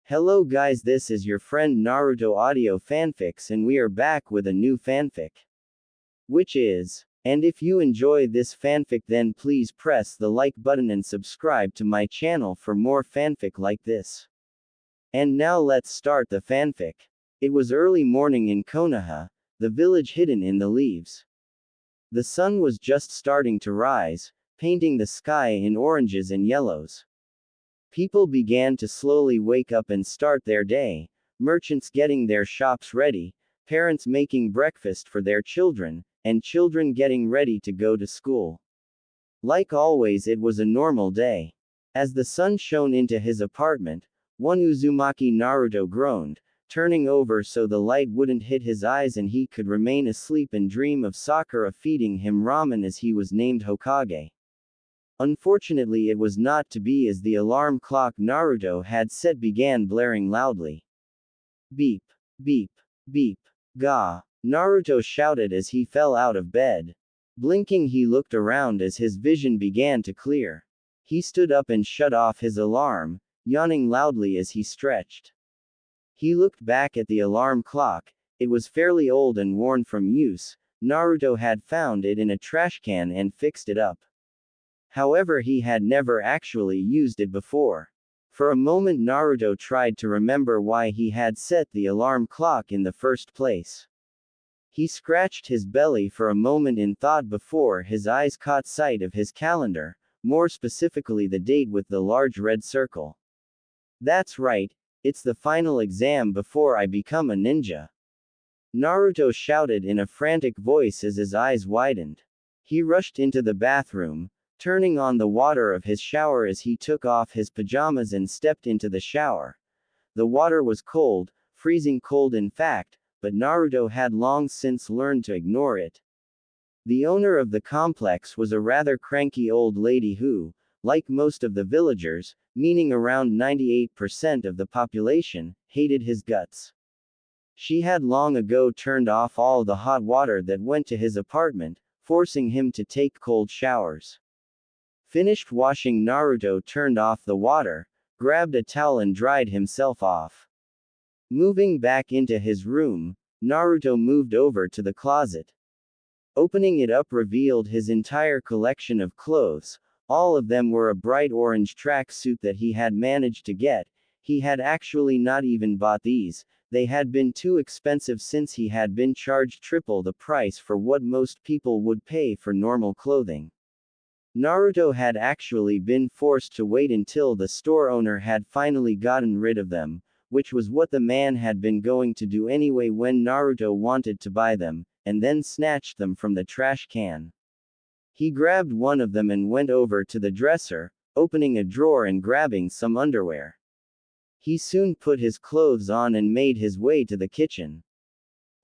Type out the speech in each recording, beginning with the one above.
Hello guys, this is your friend Naruto Audio Fanfics and we are back with a new fanfic. Which is, and if you enjoy this fanfic then please press the like button and subscribe to my channel for more fanfic like this. And now let's start the fanfic. It was early morning in Konoha, the village hidden in the leaves. The sun was just starting to rise, painting the sky in oranges and yellows. People began to slowly wake up and start their day, merchants getting their shops ready, parents making breakfast for their children, and children getting ready to go to school. Like always, it was a normal day. As the sun shone into his apartment, one Uzumaki Naruto groaned, turning over so the light wouldn't hit his eyes and he could remain asleep and dream of Sakura feeding him ramen as he was named Hokage. Unfortunately, it was not to be as the alarm clock Naruto had set began blaring loudly. Beep, beep, beep, ga. Naruto shouted as he fell out of bed. Blinking, he looked around as his vision began to clear. He stood up and shut off his alarm, yawning loudly as he stretched. He looked back at the alarm clock. It was fairly old and worn from use. Naruto had found it in a trash can and fixed it up. However, he had never actually used it before. For a moment Naruto tried to remember why he had set the alarm clock in the first place. He scratched his belly for a moment in thought before his eyes caught sight of his calendar, more specifically the date with the large red circle. That's right, it's the final exam before I become a ninja. Naruto shouted in a frantic voice as his eyes widened. He rushed into the bathroom, turning on the water of his shower as he took off his pajamas and stepped into the shower. The water was cold, freezing cold in fact, but Naruto had long since learned to ignore it. The owner of the complex was a rather cranky old lady who, like most of the villagers, meaning around 98% of the population, hated his guts. She had long ago turned off all the hot water that went to his apartment, forcing him to take cold showers. Finished washing, Naruto turned off the water, grabbed a towel and dried himself off. Moving back into his room, Naruto moved over to the closet. Opening it up revealed his entire collection of clothes. All of them were a bright orange tracksuit that he had managed to get. He had actually not even bought these, they had been too expensive since he had been charged triple the price for what most people would pay for normal clothing. Naruto had actually been forced to wait until the store owner had finally gotten rid of them, which was what the man had been going to do anyway when Naruto wanted to buy them, and then snatched them from the trash can. He grabbed one of them and went over to the dresser, opening a drawer and grabbing some underwear. He soon put his clothes on and made his way to the kitchen.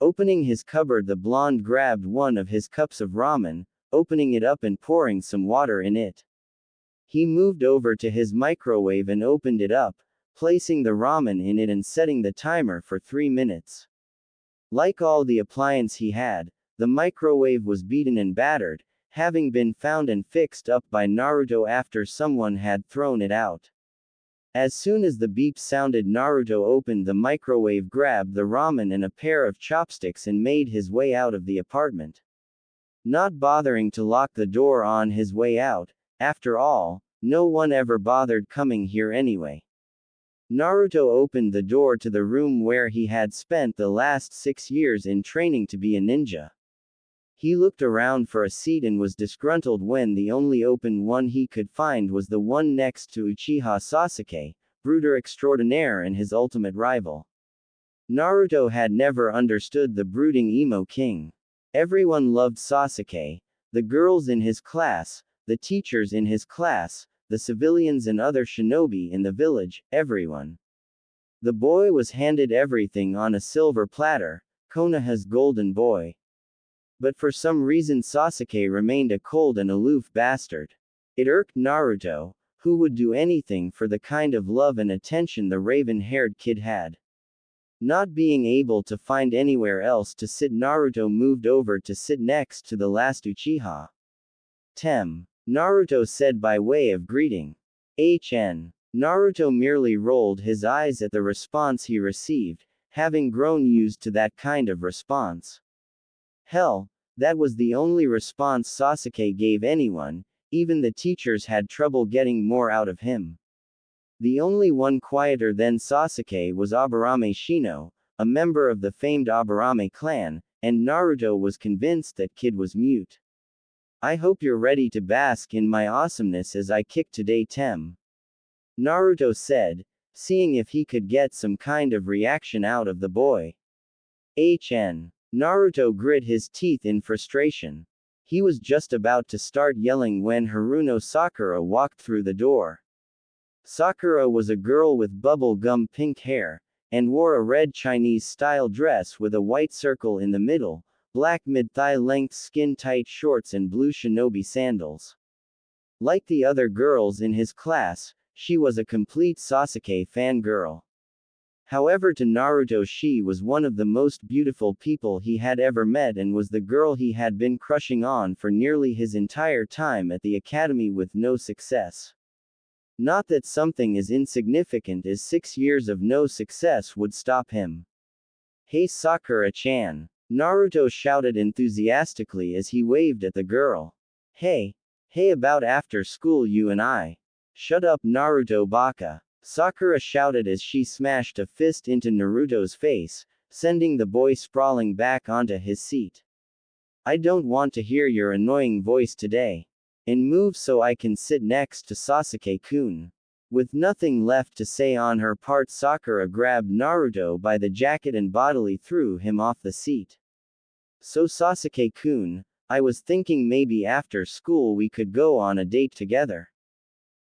Opening his cupboard, the blonde grabbed one of his cups of ramen, opening it up and pouring some water in it. He moved over to his microwave and opened it up, placing the ramen in it and setting the timer for 3 minutes. Like all the appliance he had, the microwave was beaten and battered, having been found and fixed up by Naruto after someone had thrown it out. As soon as the beep sounded, Naruto opened the microwave, grabbed the ramen and a pair of chopsticks and made his way out of the apartment. Not bothering to lock the door on his way out, after all, no one ever bothered coming here anyway. Naruto opened the door to the room where he had spent the last 6 years in training to be a ninja. He looked around for a seat and was disgruntled when the only open one he could find was the one next to Uchiha Sasuke, brooder extraordinaire and his ultimate rival. Naruto had never understood the brooding emo king. Everyone loved Sasuke, the girls in his class, the teachers in his class, the civilians and other shinobi in the village, everyone. The boy was handed everything on a silver platter, Konoha's golden boy. But for some reason Sasuke remained a cold and aloof bastard. It irked Naruto, who would do anything for the kind of love and attention the raven-haired kid had. Not being able to find anywhere else to sit, Naruto moved over to sit next to the last Uchiha. Naruto said by way of greeting. HN. Naruto merely rolled his eyes at the response he received, having grown used to that kind of response. Hell, that was the only response Sasuke gave anyone, even the teachers had trouble getting more out of him. The only one quieter than Sasuke was Aburame Shino, a member of the famed Aburame clan, and Naruto was convinced that kid was mute. I hope you're ready to bask in my awesomeness as I kick today, Tem. Naruto said, seeing if he could get some kind of reaction out of the boy. Naruto grit his teeth in frustration. He was just about to start yelling when Haruno Sakura walked through the door. Sakura was a girl with bubble-gum pink hair, and wore a red Chinese-style dress with a white circle in the middle, black mid-thigh length skin-tight shorts and blue shinobi sandals. Like the other girls in his class, she was a complete Sasuke fangirl. However, to Naruto she was one of the most beautiful people he had ever met and was the girl he had been crushing on for nearly his entire time at the academy with no success. Not that something as insignificant as 6 years of no success would stop him. Hey Sakura-chan! Naruto shouted enthusiastically as he waved at the girl. Hey about after school you and I. Shut up Naruto baka. Sakura shouted as she smashed a fist into Naruto's face, sending the boy sprawling back onto his seat. I don't want to hear your annoying voice today. And move so I can sit next to Sasuke-kun. With nothing left to say on her part, Sakura grabbed Naruto by the jacket and bodily threw him off the seat. So Sasuke-kun, I was thinking maybe after school we could go on a date together.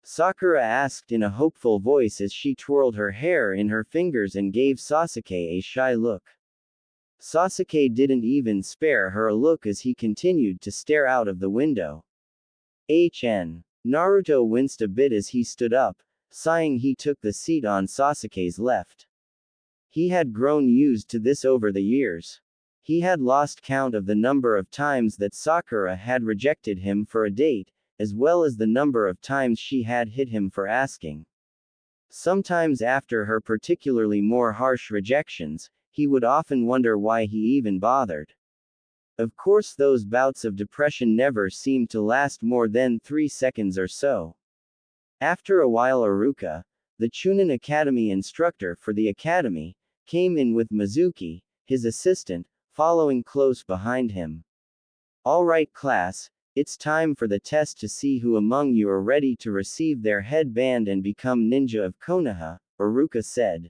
Sakura asked in a hopeful voice as she twirled her hair in her fingers and gave Sasuke a shy look. Sasuke didn't even spare her a look as he continued to stare out of the window. Naruto winced a bit as he stood up, sighing. He took the seat on Sasuke's left. He had grown used to this over the years. He had lost count of the number of times that Sakura had rejected him for a date, as well as the number of times she had hit him for asking. Sometimes after her particularly more harsh rejections, he would often wonder why he even bothered. Of course, those bouts of depression never seemed to last more than 3 seconds or so. After a while, Iruka, the Chunin Academy instructor for the academy, came in with Mizuki, his assistant, following close behind him. All right, class, it's time for the test to see who among you are ready to receive their headband and become ninja of Konoha, Iruka said.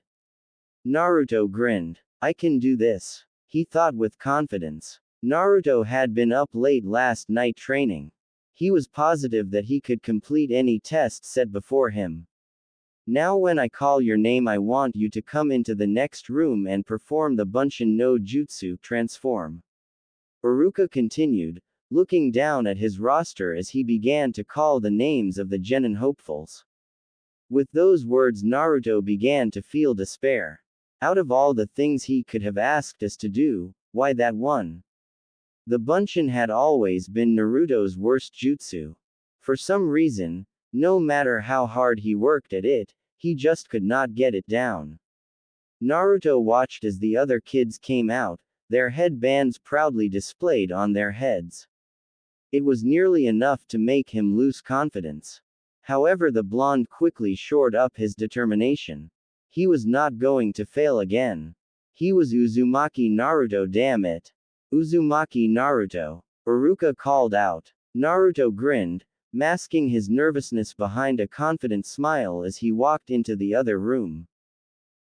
Naruto grinned. I can do this, he thought with confidence. Naruto had been up late last night training. He was positive that he could complete any test set before him. Now when I call your name, I want you to come into the next room and perform the Bunshin no Jutsu transform. Iruka continued, looking down at his roster as he began to call the names of the genin hopefuls. With those words, Naruto began to feel despair. Out of all the things he could have asked us to do, why that one? The Bunshin had always been Naruto's worst jutsu. For some reason, no matter how hard he worked at it, he just could not get it down. Naruto watched as the other kids came out, their headbands proudly displayed on their heads. It was nearly enough to make him lose confidence. However, the blonde quickly shored up his determination. He was not going to fail again. He was Uzumaki Naruto, damn it. Uzumaki Naruto, Iruka called out. Naruto grinned, masking his nervousness behind a confident smile as he walked into the other room.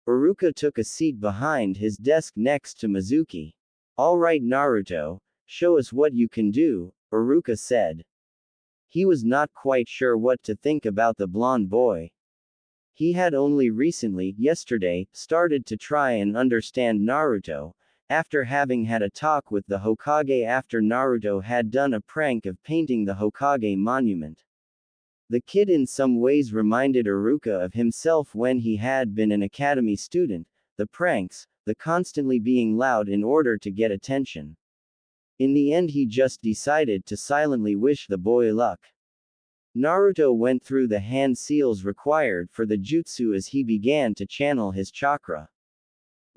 Iruka took a seat behind his desk next to Mizuki. All right Naruto, show us what you can do, Iruka said. He was not quite sure what to think about the blonde boy. He had only recently, yesterday, started to try and understand Naruto, after having had a talk with the Hokage after Naruto had done a prank of painting the Hokage monument. The kid in some ways reminded Iruka of himself when he had been an academy student, the pranks, the constantly being loud in order to get attention. In the end he just decided to silently wish the boy luck. Naruto went through the hand seals required for the jutsu as he began to channel his chakra.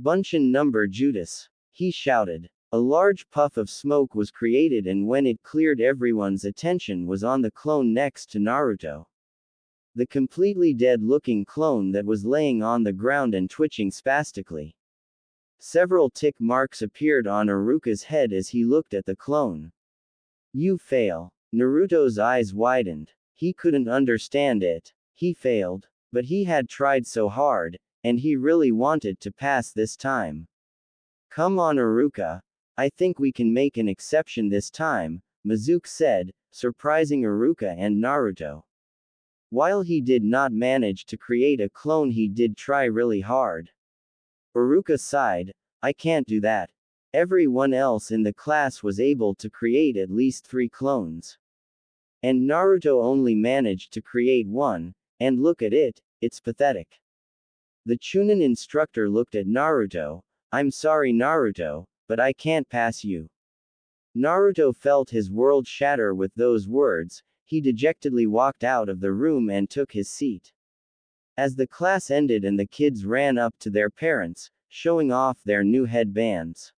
Bunshin number Judas, he shouted. A large puff of smoke was created, and when it cleared, everyone's attention was on the clone next to Naruto. The completely dead-looking clone that was laying on the ground and twitching spastically. Several tick marks appeared on Iruka's head as he looked at the clone. You fail. Naruto's eyes widened. He couldn't understand it. He failed. But he had tried so hard, and he really wanted to pass this time. Come on, Iruka. I think we can make an exception this time, Mizuki said, surprising Iruka and Naruto. While he did not manage to create a clone, he did try really hard. Iruka sighed. I can't do that. Everyone else in the class was able to create at least 3 clones. And Naruto only managed to create 1, and look at it, it's pathetic. The Chunin instructor looked at Naruto. I'm sorry, Naruto, but I can't pass you. Naruto felt his world shatter with those words. He dejectedly walked out of the room and took his seat. As the class ended and the kids ran up to their parents, showing off their new headbands.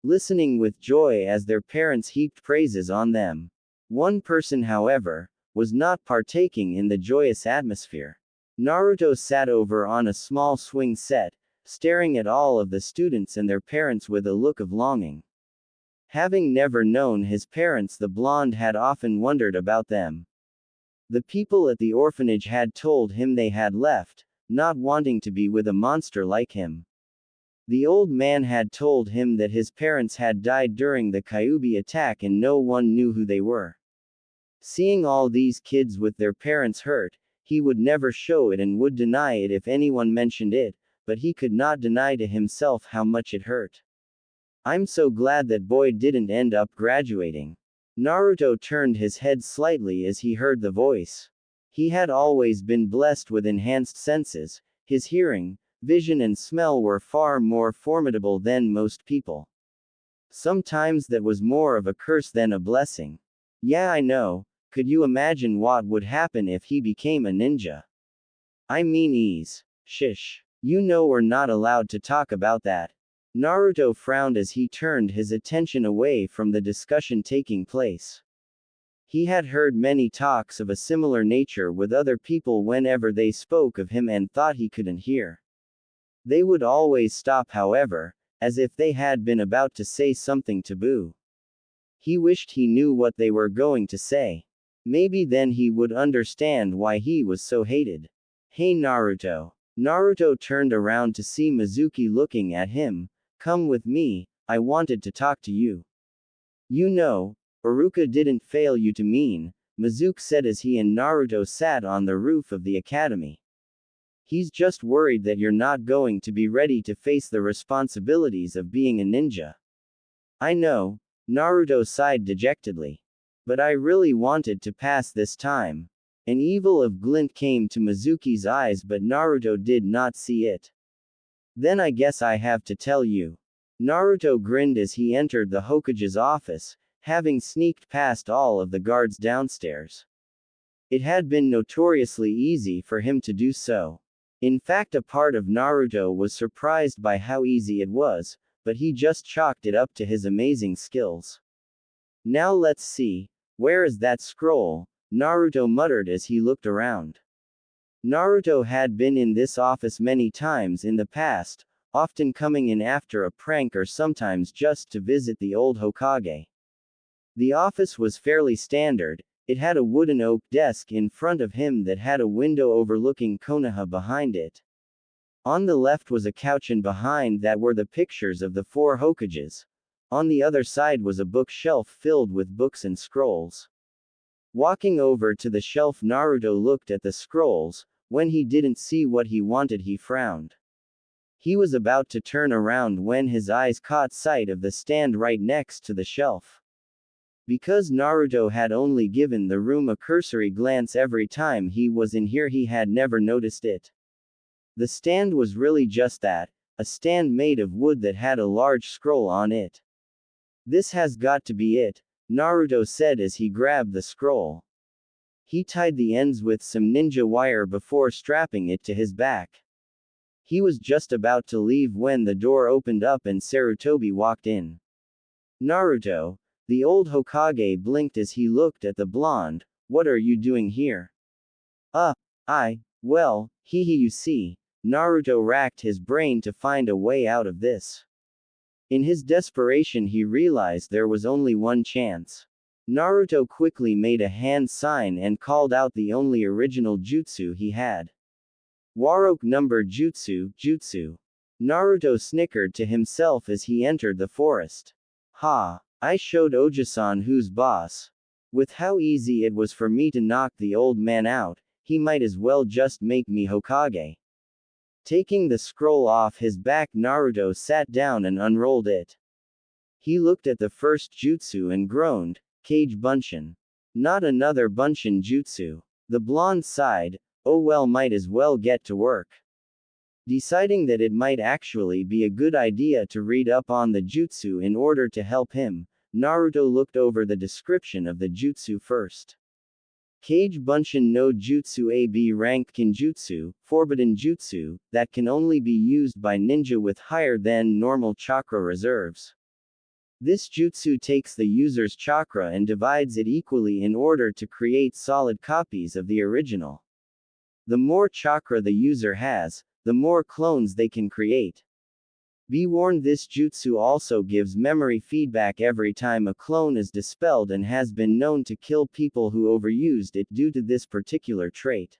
Listening with joy as their parents heaped praises on them. One person, however, was not partaking in the joyous atmosphere. Naruto sat over on a small swing set, staring at all of the students and their parents with a look of longing. Having never known his parents, the blonde had often wondered about them. The people at the orphanage had told him they had left, not wanting to be with a monster like him. The old man had told him that his parents had died during the Kyuubi attack and no one knew who they were. Seeing all these kids with their parents hurt, he would never show it and would deny it if anyone mentioned it, but he could not deny to himself how much it hurt. I'm so glad that boy didn't end up graduating. Naruto turned his head slightly as he heard the voice. He had always been blessed with enhanced senses. His hearing, vision and smell were far more formidable than most people. Sometimes that was more of a curse than a blessing. Yeah, I know. Could you imagine what would happen if he became a ninja? I mean ease. Shish. You know we're not allowed to talk about that. Naruto frowned as he turned his attention away from the discussion taking place. He had heard many talks of a similar nature with other people whenever they spoke of him and thought he couldn't hear. They would always stop, however, as if they had been about to say something taboo. He wished he knew what they were going to say. Maybe then he would understand why he was so hated. Hey Naruto. Naruto turned around to see Mizuki looking at him. Come with me, I wanted to talk to you. You know, Iruka didn't fail you to mean, Mizuki said as he and Naruto sat on the roof of the academy. He's just worried that you're not going to be ready to face the responsibilities of being a ninja. I know, Naruto sighed dejectedly. But I really wanted to pass this time. An evil of glint came to Mizuki's eyes, but Naruto did not see it. Then I guess I have to tell you. Naruto grinned as he entered the Hokage's office, having sneaked past all of the guards downstairs. It had been notoriously easy for him to do so. In fact, a part of Naruto was surprised by how easy it was, but he just chalked it up to his amazing skills. Now let's see. Where is that scroll? Naruto muttered as he looked around. Naruto had been in this office many times in the past, often coming in after a prank or sometimes just to visit the old Hokage. The office was fairly standard. It had a wooden oak desk in front of him that had a window overlooking Konoha behind it. On the left was a couch and behind that were the pictures of the 4 Hokages. On the other side was a bookshelf filled with books and scrolls. Walking over to the shelf, Naruto looked at the scrolls. When he didn't see what he wanted, he frowned. He was about to turn around when his eyes caught sight of the stand right next to the shelf. Because Naruto had only given the room a cursory glance every time he was in here, he had never noticed it. The stand was really just that, a stand made of wood that had a large scroll on it. This has got to be it, Naruto said as he grabbed the scroll. He tied the ends with some ninja wire before strapping it to his back. He was just about to leave when the door opened up and Sarutobi walked in. Naruto, the old Hokage, blinked as he looked at the blonde. What are you doing here? Well, you see. Naruto racked his brain to find a way out of this. In his desperation, he realized there was only one chance. Naruto quickly made a hand sign and called out the only original jutsu he had. Waroke number jutsu. Naruto snickered to himself as he entered the forest. Ha! I showed Oji-san who's boss. With how easy it was for me to knock the old man out, he might as well just make me Hokage. Taking the scroll off his back, Naruto sat down and unrolled it. He looked at the first jutsu and groaned, Kage Bunshin. Not another Bunshin jutsu. The blonde sighed, oh well, might as well get to work. Deciding that it might actually be a good idea to read up on the jutsu in order to help him, Naruto looked over the description of the jutsu first. Kage Bunshin no Jutsu AB rank Kinjutsu, forbidden jutsu, that can only be used by ninja with higher than normal chakra reserves. This jutsu takes the user's chakra and divides it equally in order to create solid copies of the original. The more chakra the user has, the more clones they can create. Be warned, this jutsu also gives memory feedback every time a clone is dispelled and has been known to kill people who overused it due to this particular trait.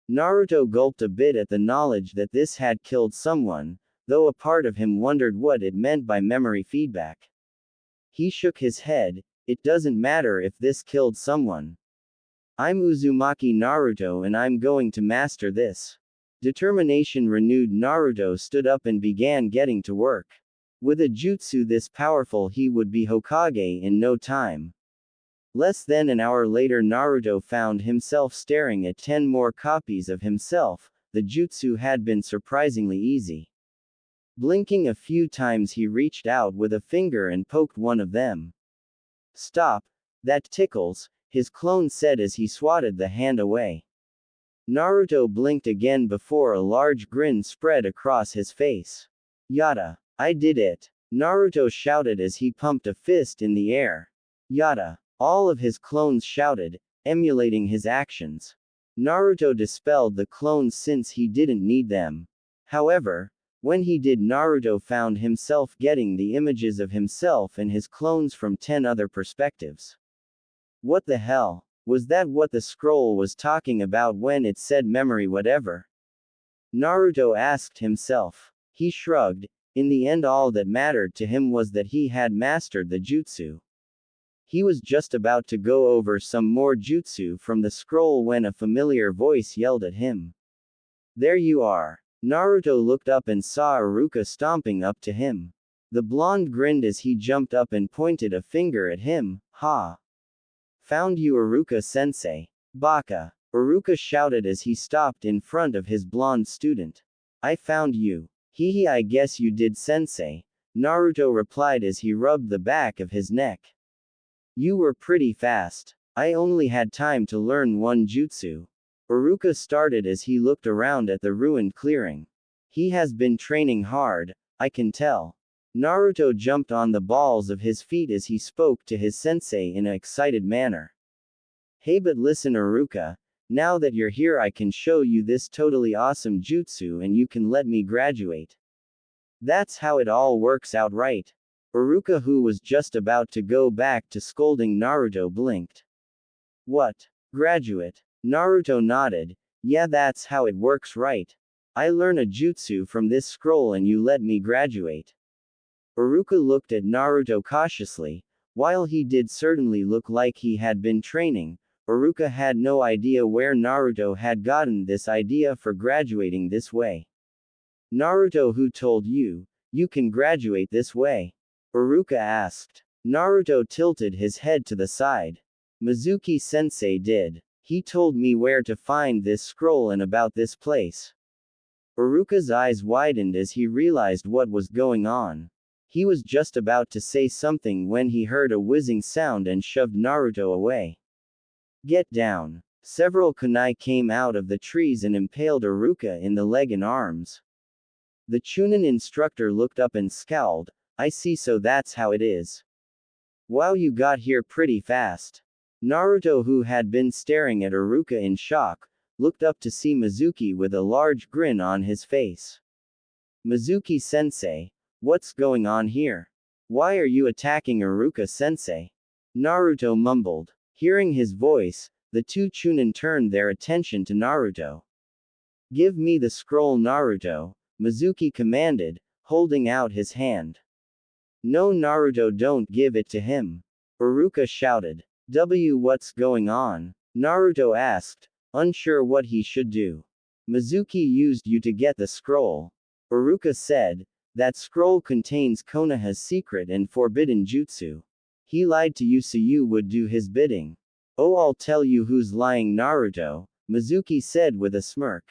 Naruto gulped a bit at the knowledge that this had killed someone, though a part of him wondered what it meant by memory feedback. He shook his head. It doesn't matter if this killed someone. I'm Uzumaki Naruto and I'm going to master this. Determination renewed, Naruto stood up and began getting to work. With a jutsu this powerful, he would be Hokage in no time. Less than an hour later, Naruto found himself staring at 10 more copies of himself. The jutsu had been surprisingly easy. Blinking a few times, he reached out with a finger and poked one of them. Stop, that tickles, his clone said as he swatted the hand away. Naruto blinked again before a large grin spread across his face. Yada! I did it! Naruto shouted as he pumped a fist in the air. Yada! All of his clones shouted, emulating his actions. Naruto dispelled the clones since he didn't need them. However, when he did, Naruto found himself getting the images of himself and his clones from 10 other perspectives. What the hell? Was that what the scroll was talking about when it said memory whatever? Naruto asked himself. He shrugged. In the end, all that mattered to him was that he had mastered the jutsu. He was just about to go over some more jutsu from the scroll when a familiar voice yelled at him. There you are. Naruto looked up and saw Iruka stomping up to him. The blonde grinned as he jumped up and pointed a finger at him. Ha! Found you, Iruka-sensei. Baka! Iruka shouted as he stopped in front of his blonde student. I found you. Hehe, I guess you did, sensei. Naruto replied as he rubbed the back of his neck. You were pretty fast. I only had time to learn one jutsu. Iruka started as he looked around at the ruined clearing. He has been training hard, I can tell. Naruto jumped on the balls of his feet as he spoke to his sensei in an excited manner. Hey, but listen, Iruka, now that you're here, I can show you this totally awesome jutsu and you can let me graduate. That's how it all works out, right? Iruka, who was just about to go back to scolding Naruto, blinked. What? Graduate? Naruto nodded. Yeah, that's how it works, right? I learn a jutsu from this scroll and you let me graduate. Iruka looked at Naruto cautiously. While he did certainly look like he had been training, Iruka had no idea where Naruto had gotten this idea for graduating this way. Naruto, who told you, you can graduate this way? Iruka asked. Naruto tilted his head to the side. Mizuki-sensei did. He told me where to find this scroll and about this place. Iruka's eyes widened as he realized what was going on. He was just about to say something when he heard a whizzing sound and shoved Naruto away. Get down. Several kunai came out of the trees and impaled Iruka in the leg and arms. The Chunin instructor looked up and scowled. I see, so that's how it is. Wow, you got here pretty fast. Naruto, who had been staring at Iruka in shock, looked up to see Mizuki with a large grin on his face. Mizuki-sensei, what's going on here? Why are you attacking Iruka-sensei? Naruto mumbled. Hearing his voice, the two Chunin turned their attention to Naruto. Give me the scroll, Naruto, Mizuki commanded, holding out his hand. No, Naruto, don't give it to him. Iruka shouted. What's going on? Naruto asked, unsure what he should do. Mizuki used you to get the scroll. Iruka said, that scroll contains Konoha's secret and forbidden jutsu. He lied to you so you would do his bidding. Oh, I'll tell you who's lying, Naruto, Mizuki said with a smirk.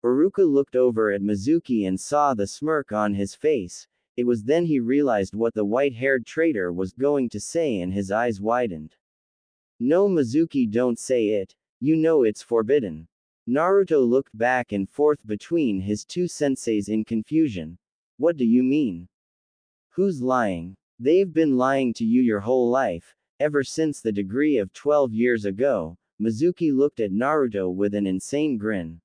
Iruka looked over at Mizuki and saw the smirk on his face. It was then he realized what the white-haired traitor was going to say and his eyes widened. No, Mizuki, don't say it. You know it's forbidden. Naruto looked back and forth between his two senseis in confusion. What do you mean? Who's lying? They've been lying to you your whole life, ever since the degree of 12 years ago. Mizuki looked at Naruto with an insane grin.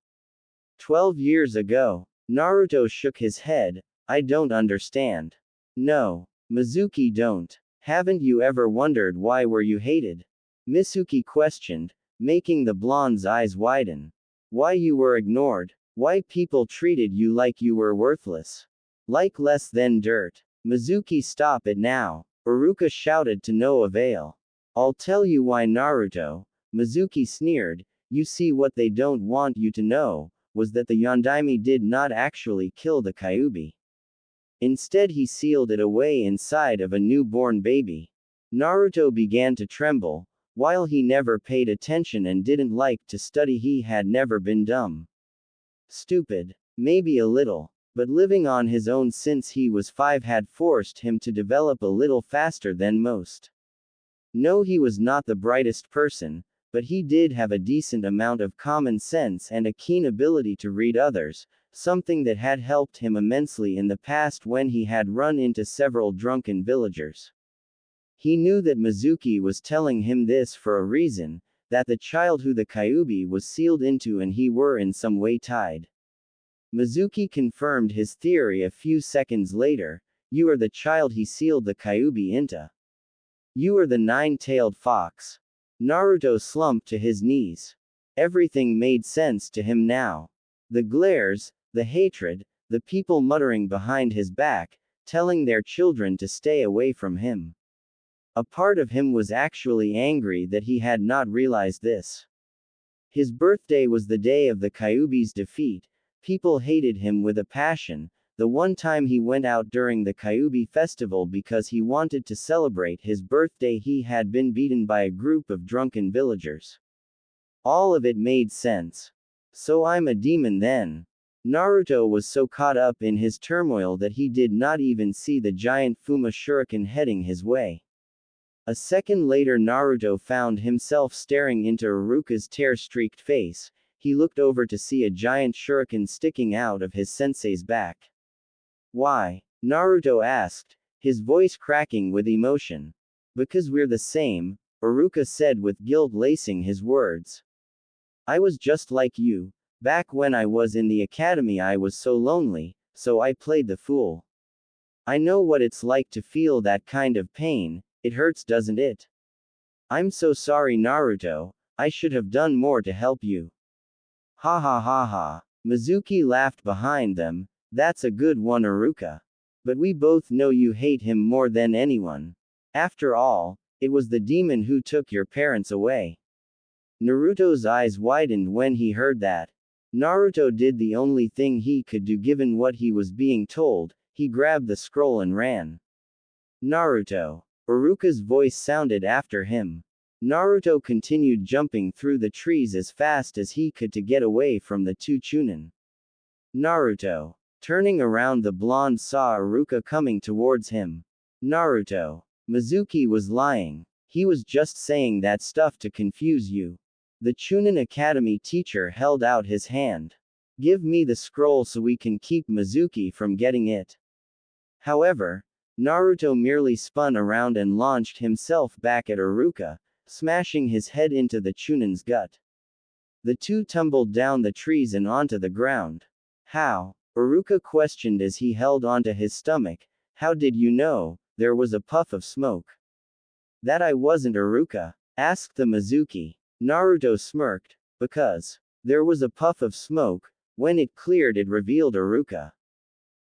12 years ago? Naruto shook his head. I don't understand. No. Mizuki, don't. Haven't you ever wondered why were you hated? Mizuki questioned, making the blonde's eyes widen. Why you were ignored? Why people treated you like you were worthless? Like less than dirt. Mizuki, stop it now. Iruka shouted to no avail. I'll tell you why, Naruto. Mizuki sneered. You see, what they don't want you to know was that the Yondaime did not actually kill the Kyuubi. Instead, he sealed it away inside of a newborn baby. Naruto began to tremble. While he never paid attention and didn't like to study, he had never been dumb. Stupid. Maybe a little. But living on his own since he was 5 had forced him to develop a little faster than most. No, he was not the brightest person, but he did have a decent amount of common sense and a keen ability to read others, something that had helped him immensely in the past when he had run into several drunken villagers. He knew that Mizuki was telling him this for a reason, that the child who the Kyuubi was sealed into and he were in some way tied. Mizuki confirmed his theory a few seconds later. You are the child he sealed the Kyuubi into. You are the nine-tailed fox. Naruto slumped to his knees. Everything made sense to him now. The glares, the hatred, the people muttering behind his back, telling their children to stay away from him. A part of him was actually angry that he had not realized this. His birthday was the day of the Kyuubi's defeat. People hated him with a passion. The one time he went out during the Kyuubi festival because he wanted to celebrate his birthday, he had been beaten by a group of drunken villagers. All of it made sense. So I'm a demon then. Naruto was so caught up in his turmoil that he did not even see the giant Fuma shuriken heading his way. A second later, Naruto found himself staring into Iruka's tear-streaked face. He looked over to see a giant shuriken sticking out of his sensei's back. Why? Naruto asked, his voice cracking with emotion. Because we're the same, Iruka said with guilt lacing his words. I was just like you. Back when I was in the academy, I was so lonely, so I played the fool. I know what it's like to feel that kind of pain. It hurts, doesn't it? I'm so sorry, Naruto. I should have done more to help you. Ha ha ha ha. Mizuki laughed behind them. That's a good one, Iruka. But we both know you hate him more than anyone. After all, it was the demon who took your parents away. Naruto's eyes widened when he heard that. Naruto did the only thing he could do given what he was being told. He grabbed the scroll and ran. Naruto. Iruka's voice sounded after him. Naruto continued jumping through the trees as fast as he could to get away from the two Chunin. Naruto. Turning around, the blonde saw Iruka coming towards him. Naruto. Mizuki was lying. He was just saying that stuff to confuse you. The Chunin Academy teacher held out his hand. Give me the scroll so we can keep Mizuki from getting it. However, Naruto merely spun around and launched himself back at Iruka, smashing his head into the Chunin's gut. The two tumbled down the trees and onto the ground. How? Iruka questioned as he held onto his stomach. How did you know? There was a puff of smoke. That I wasn't Iruka? Asked the Mizuki. Naruto smirked. Because there was a puff of smoke. When it cleared, it revealed Iruka.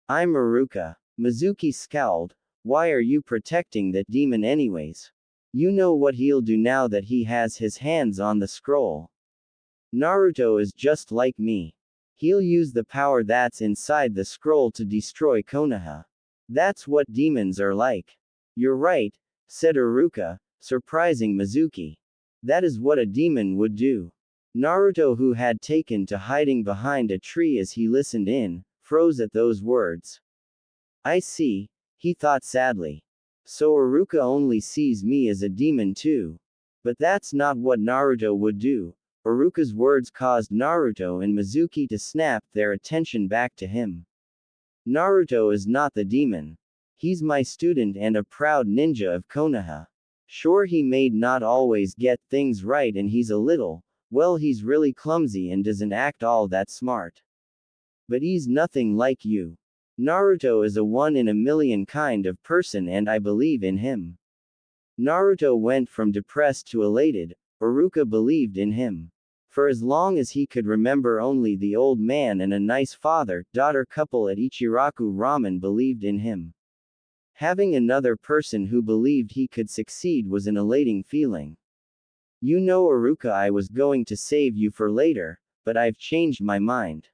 I'm Iruka. Mizuki scowled. Why are you protecting that demon anyways? You know what he'll do now that he has his hands on the scroll. Naruto is just like me. He'll use the power that's inside the scroll to destroy Konoha. That's what demons are like. You're right, said Iruka, surprising Mizuki. That is what a demon would do. Naruto, who had taken to hiding behind a tree as he listened in, froze at those words. I see, he thought sadly. So Iruka only sees me as a demon too. But that's not what Naruto would do. Iruka's words caused Naruto and Mizuki to snap their attention back to him. Naruto is not the demon. He's my student and a proud ninja of Konoha. Sure, he may not always get things right and he's a little, well, he's really clumsy and doesn't act all that smart. But he's nothing like you. Naruto is a one in a million kind of person and I believe in him. Naruto went from depressed to elated. Iruka believed in him. For as long as he could remember, only the old man and a nice father-daughter couple at Ichiraku Ramen believed in him. Having another person who believed he could succeed was an elating feeling. You know, Iruka, I was going to save you for later, but I've changed my mind.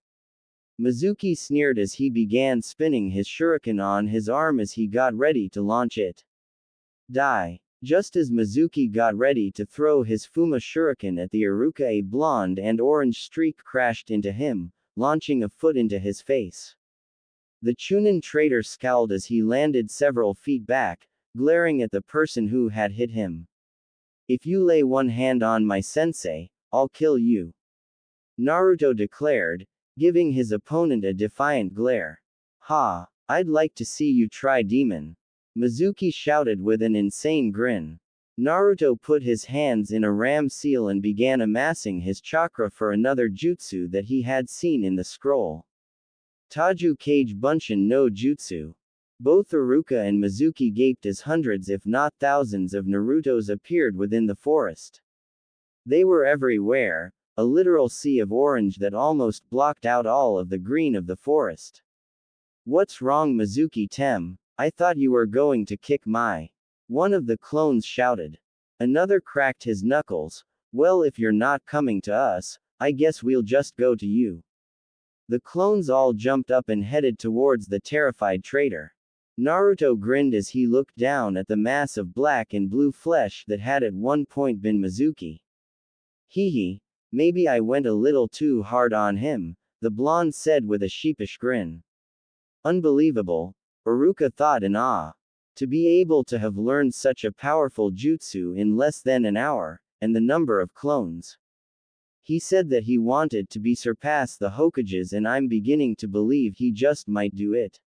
Mizuki sneered as he began spinning his shuriken on his arm as he got ready to launch it. Die. Just as Mizuki got ready to throw his Fuma shuriken at the Iruka, a blonde and orange streak crashed into him, launching a foot into his face. The Chunin traitor scowled as he landed several feet back, glaring at the person who had hit him. If you lay one hand on my sensei, I'll kill you. Naruto declared, giving his opponent a defiant glare. Ha! I'd like to see you try, demon. Mizuki shouted with an insane grin. Naruto put his hands in a ram seal and began amassing his chakra for another jutsu that he had seen in the scroll. Taju Kage Bunshin no Jutsu. Both Iruka and Mizuki gaped as hundreds if not thousands of Narutos appeared within the forest. They were everywhere, a literal sea of orange that almost blocked out all of the green of the forest. What's wrong, Mizuki-tem? I thought you were going to kick my. One of the clones shouted. Another cracked his knuckles. Well, if you're not coming to us, I guess we'll just go to you. The clones all jumped up and headed towards the terrified traitor. Naruto grinned as he looked down at the mass of black and blue flesh that had at one point been Mizuki. Hee, maybe I went a little too hard on him, the blonde said with a sheepish grin. Unbelievable, Iruka thought in awe. To be able to have learned such a powerful jutsu in less than an hour, and the number of clones. He said that he wanted to surpass the Hokages, and I'm beginning to believe he just might do it.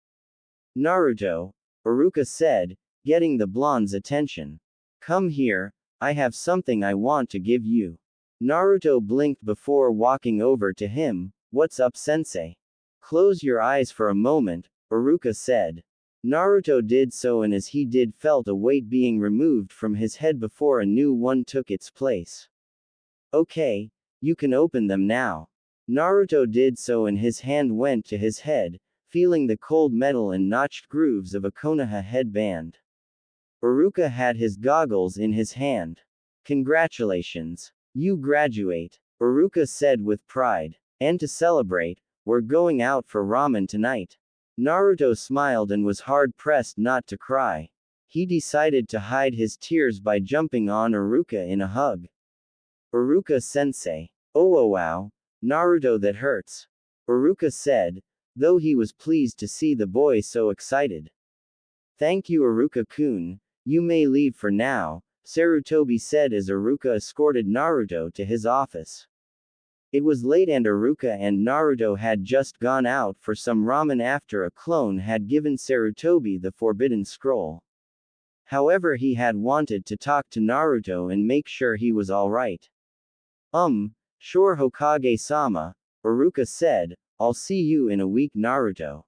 Naruto, Iruka said, getting the blonde's attention. Come here, I have something I want to give you. Naruto blinked before walking over to him. What's up, sensei? Close your eyes for a moment, Iruka said. Naruto did so, and as he did, felt a weight being removed from his head before a new one took its place. Okay, you can open them now. Naruto did so, and his hand went to his head, feeling the cold metal and notched grooves of a Konoha headband. Iruka had his goggles in his hand. Congratulations. You graduate, Iruka said with pride. And to celebrate, we're going out for ramen tonight. Naruto smiled and was hard-pressed not to cry. He decided to hide his tears by jumping on Iruka in a hug. Iruka-sensei. Oh wow. Naruto, that hurts. Iruka said, though he was pleased to see the boy so excited. Thank you, Iruka-kun. You may leave for now, Sarutobi said as Iruka escorted Naruto to his office. It was late and Iruka and Naruto had just gone out for some ramen after a clone had given Sarutobi the forbidden scroll. However, he had wanted to talk to Naruto and make sure he was alright. Sure Hokage-sama, Iruka said, I'll see you in a week Naruto.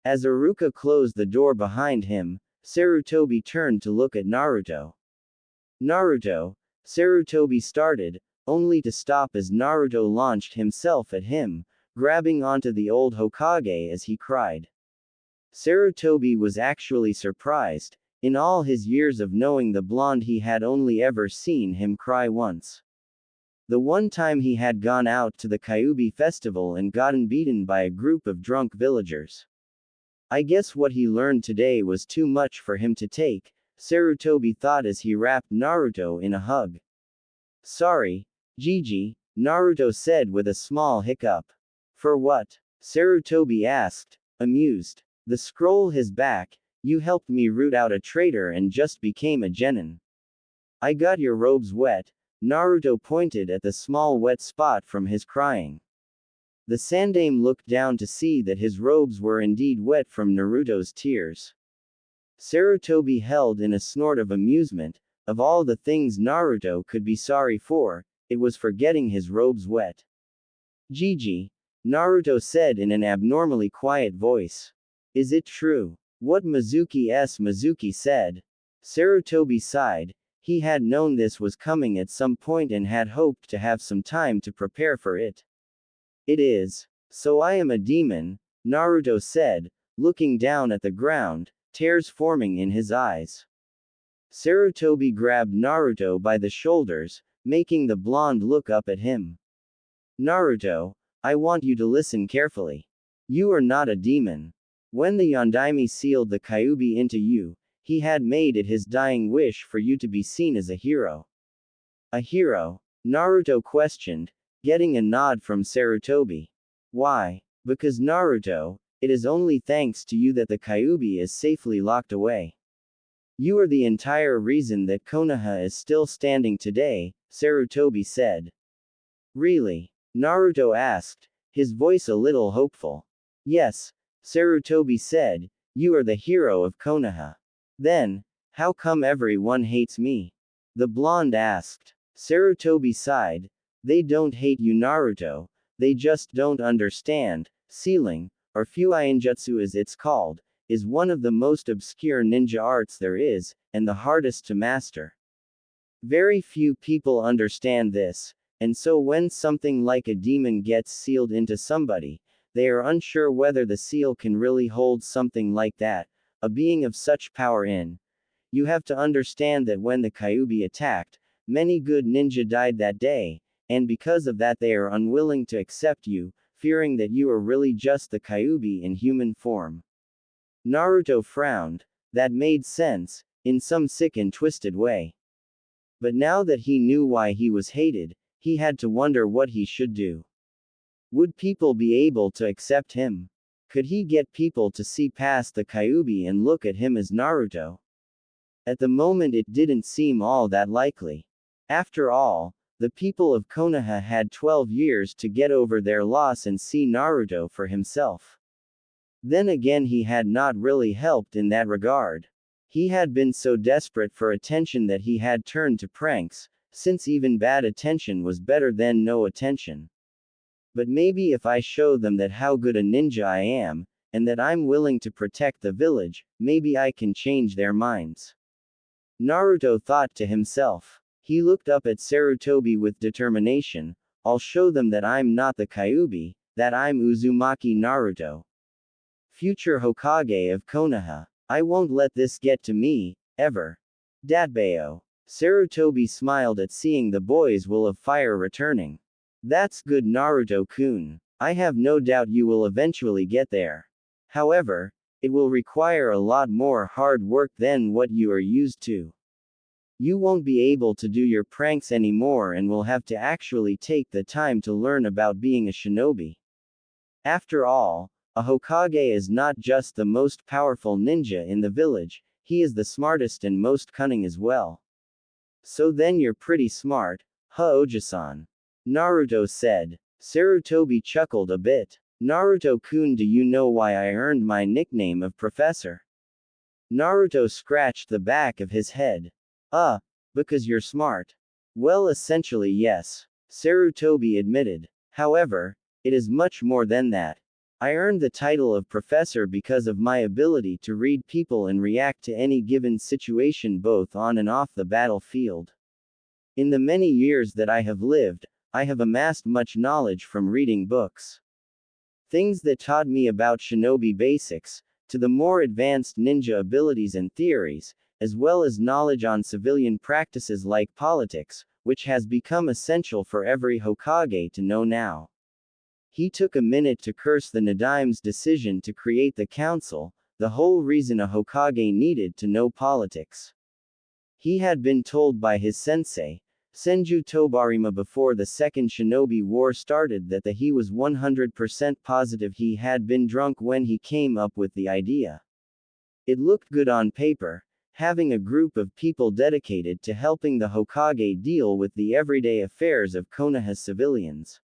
As Iruka closed the door behind him, Sarutobi turned to look at Naruto. Naruto, Sarutobi started, only to stop as Naruto launched himself at him, grabbing onto the old Hokage as he cried. Sarutobi was actually surprised. In all his years of knowing the blonde, he had only ever seen him cry once. The one time he had gone out to the Kyuubi festival and gotten beaten by a group of drunk villagers. I guess what he learned today was too much for him to take, Sarutobi thought as he wrapped Naruto in a hug. Sorry, Gigi, Naruto said with a small hiccup. For what? Sarutobi asked, amused. The scroll his back. You helped me root out a traitor and just became a genin. I got your robes wet. Naruto pointed at the small wet spot from his crying. The Sandaime looked down to see that his robes were indeed wet from Naruto's tears. Sarutobi held in a snort of amusement. Of all the things Naruto could be sorry for, it was for getting his robes wet. Gigi, Naruto said in an abnormally quiet voice. Is it true? What Mizuki said. Sarutobi sighed. He had known this was coming at some point and had hoped to have some time to prepare for it. It is. So I am a demon, Naruto said, looking down at the ground, tears forming in his eyes. Sarutobi grabbed Naruto by the shoulders, making the blonde look up at him. Naruto, I want you to listen carefully. You are not a demon. When the Yondaime sealed the Kyuubi into you, he had made it his dying wish for you to be seen as a hero. A hero? Naruto questioned, getting a nod from Sarutobi. Why? Because Naruto, it is only thanks to you that the Kyuubi is safely locked away. You are the entire reason that Konoha is still standing today, Sarutobi said. Really? Naruto asked, his voice a little hopeful. Yes, Sarutobi said, you are the hero of Konoha. Then, how come everyone hates me? The blonde asked. Sarutobi sighed. They don't hate you Naruto, they just don't understand. Sealing, or Fuinjutsu as it's called, is one of the most obscure ninja arts there is, and the hardest to master. Very few people understand this, and so when something like a demon gets sealed into somebody, they are unsure whether the seal can really hold something like that, a being of such power in. You have to understand that when the Kyuubi attacked, many good ninja died that day, and because of that they are unwilling to accept you, fearing that you are really just the Kyuubi in human form. Naruto frowned. That made sense, in some sick and twisted way. But now that he knew why he was hated, he had to wonder what he should do. Would people be able to accept him? Could he get people to see past the Kyuubi and look at him as Naruto? At the moment it didn't seem all that likely. After all, the people of Konoha had 12 years to get over their loss and see Naruto for himself. Then again he had not really helped in that regard. He had been so desperate for attention that he had turned to pranks, since even bad attention was better than no attention. But maybe if I show them that how good a ninja I am, and that I'm willing to protect the village, maybe I can change their minds. Naruto thought to himself. He looked up at Sarutobi with determination. I'll show them that I'm not the Kyuubi, that I'm Uzumaki Naruto. Future Hokage of Konoha. I won't let this get to me, ever. Datbeo. Sarutobi smiled at seeing the boy's will of fire returning. That's good Naruto-kun. I have no doubt you will eventually get there. However, it will require a lot more hard work than what you are used to. You won't be able to do your pranks anymore and will have to actually take the time to learn about being a shinobi. After all, a Hokage is not just the most powerful ninja in the village, he is the smartest and most cunning as well. So then you're pretty smart, huh, Oji-san? Naruto said. Sarutobi chuckled a bit. Naruto-kun, do you know why I earned my nickname of Professor? Naruto scratched the back of his head. Because you're smart. Well, essentially yes, Sarutobi admitted. However, it is much more than that. I earned the title of professor because of my ability to read people and react to any given situation both on and off the battlefield. In the many years that I have lived, I have amassed much knowledge from reading books. Things that taught me about shinobi basics, to the more advanced ninja abilities and theories, as well as knowledge on civilian practices like politics, which has become essential for every Hokage to know now. He took a minute to curse the Nadime's decision to create the council, the whole reason a Hokage needed to know politics. He had been told by his sensei, Senju Tobarima, before the Second Shinobi War started that he was 100% positive he had been drunk when he came up with the idea. It looked good on paper, having a group of people dedicated to helping the Hokage deal with the everyday affairs of Konoha's civilians.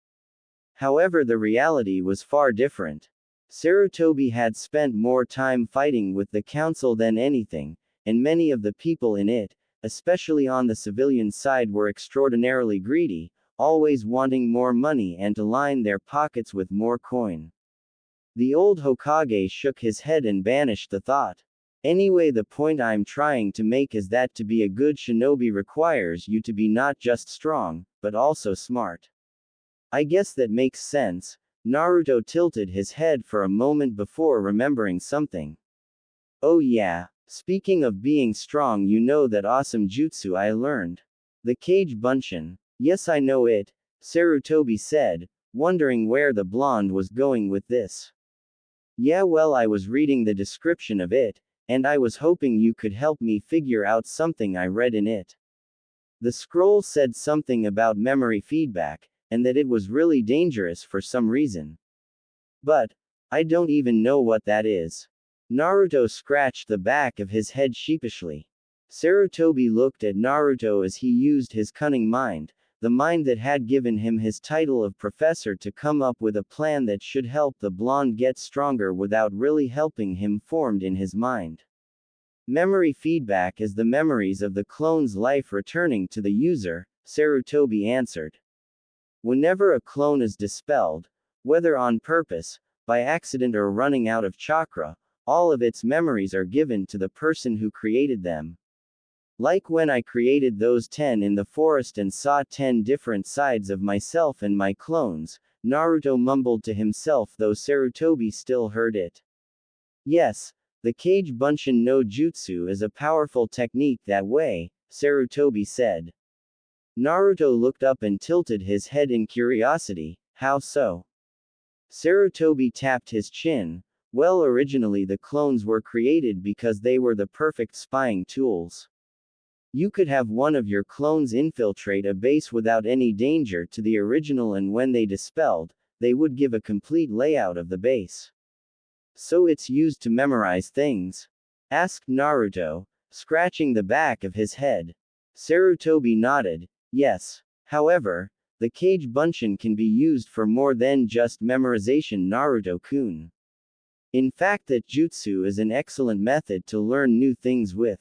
However, the reality was far different. Sarutobi had spent more time fighting with the council than anything, and many of the people in it, especially on the civilian side, were extraordinarily greedy, always wanting more money and to line their pockets with more coin. The old Hokage shook his head and banished the thought. Anyway, the point I'm trying to make is that to be a good shinobi requires you to be not just strong, but also smart. I guess that makes sense. Naruto tilted his head for a moment before remembering something. Oh yeah, speaking of being strong, you know that awesome jutsu I learned. The Kage Bunshin. Yes, I know it, Sarutobi said, wondering where the blonde was going with this. Yeah, well, I was reading the description of it, and I was hoping you could help me figure out something I read in it. The scroll said something about memory feedback, and that it was really dangerous for some reason. But I don't even know what that is. Naruto scratched the back of his head sheepishly. Sarutobi looked at Naruto as he used his cunning mind, the mind that had given him his title of professor, to come up with a plan that should help the blonde get stronger without really helping him, formed in his mind. Memory feedback is the memories of the clone's life returning to the user, Sarutobi answered. Whenever a clone is dispelled, whether on purpose, by accident, or running out of chakra, all of its memories are given to the person who created them. Like when I created those 10 in the forest and saw 10 different sides of myself and my clones, Naruto mumbled to himself, though Sarutobi still heard it. Yes, the Kage Bunshin no Jutsu is a powerful technique that way, Sarutobi said. Naruto looked up and tilted his head in curiosity. How so? Sarutobi tapped his chin. Well, originally the clones were created because they were the perfect spying tools. You could have one of your clones infiltrate a base without any danger to the original, and when they dispelled, they would give a complete layout of the base. So it's used to memorize things? Asked Naruto, scratching the back of his head. Sarutobi nodded. Yes. However, the Kage Bunshin can be used for more than just memorization, Naruto-kun. In fact, that jutsu is an excellent method to learn new things with.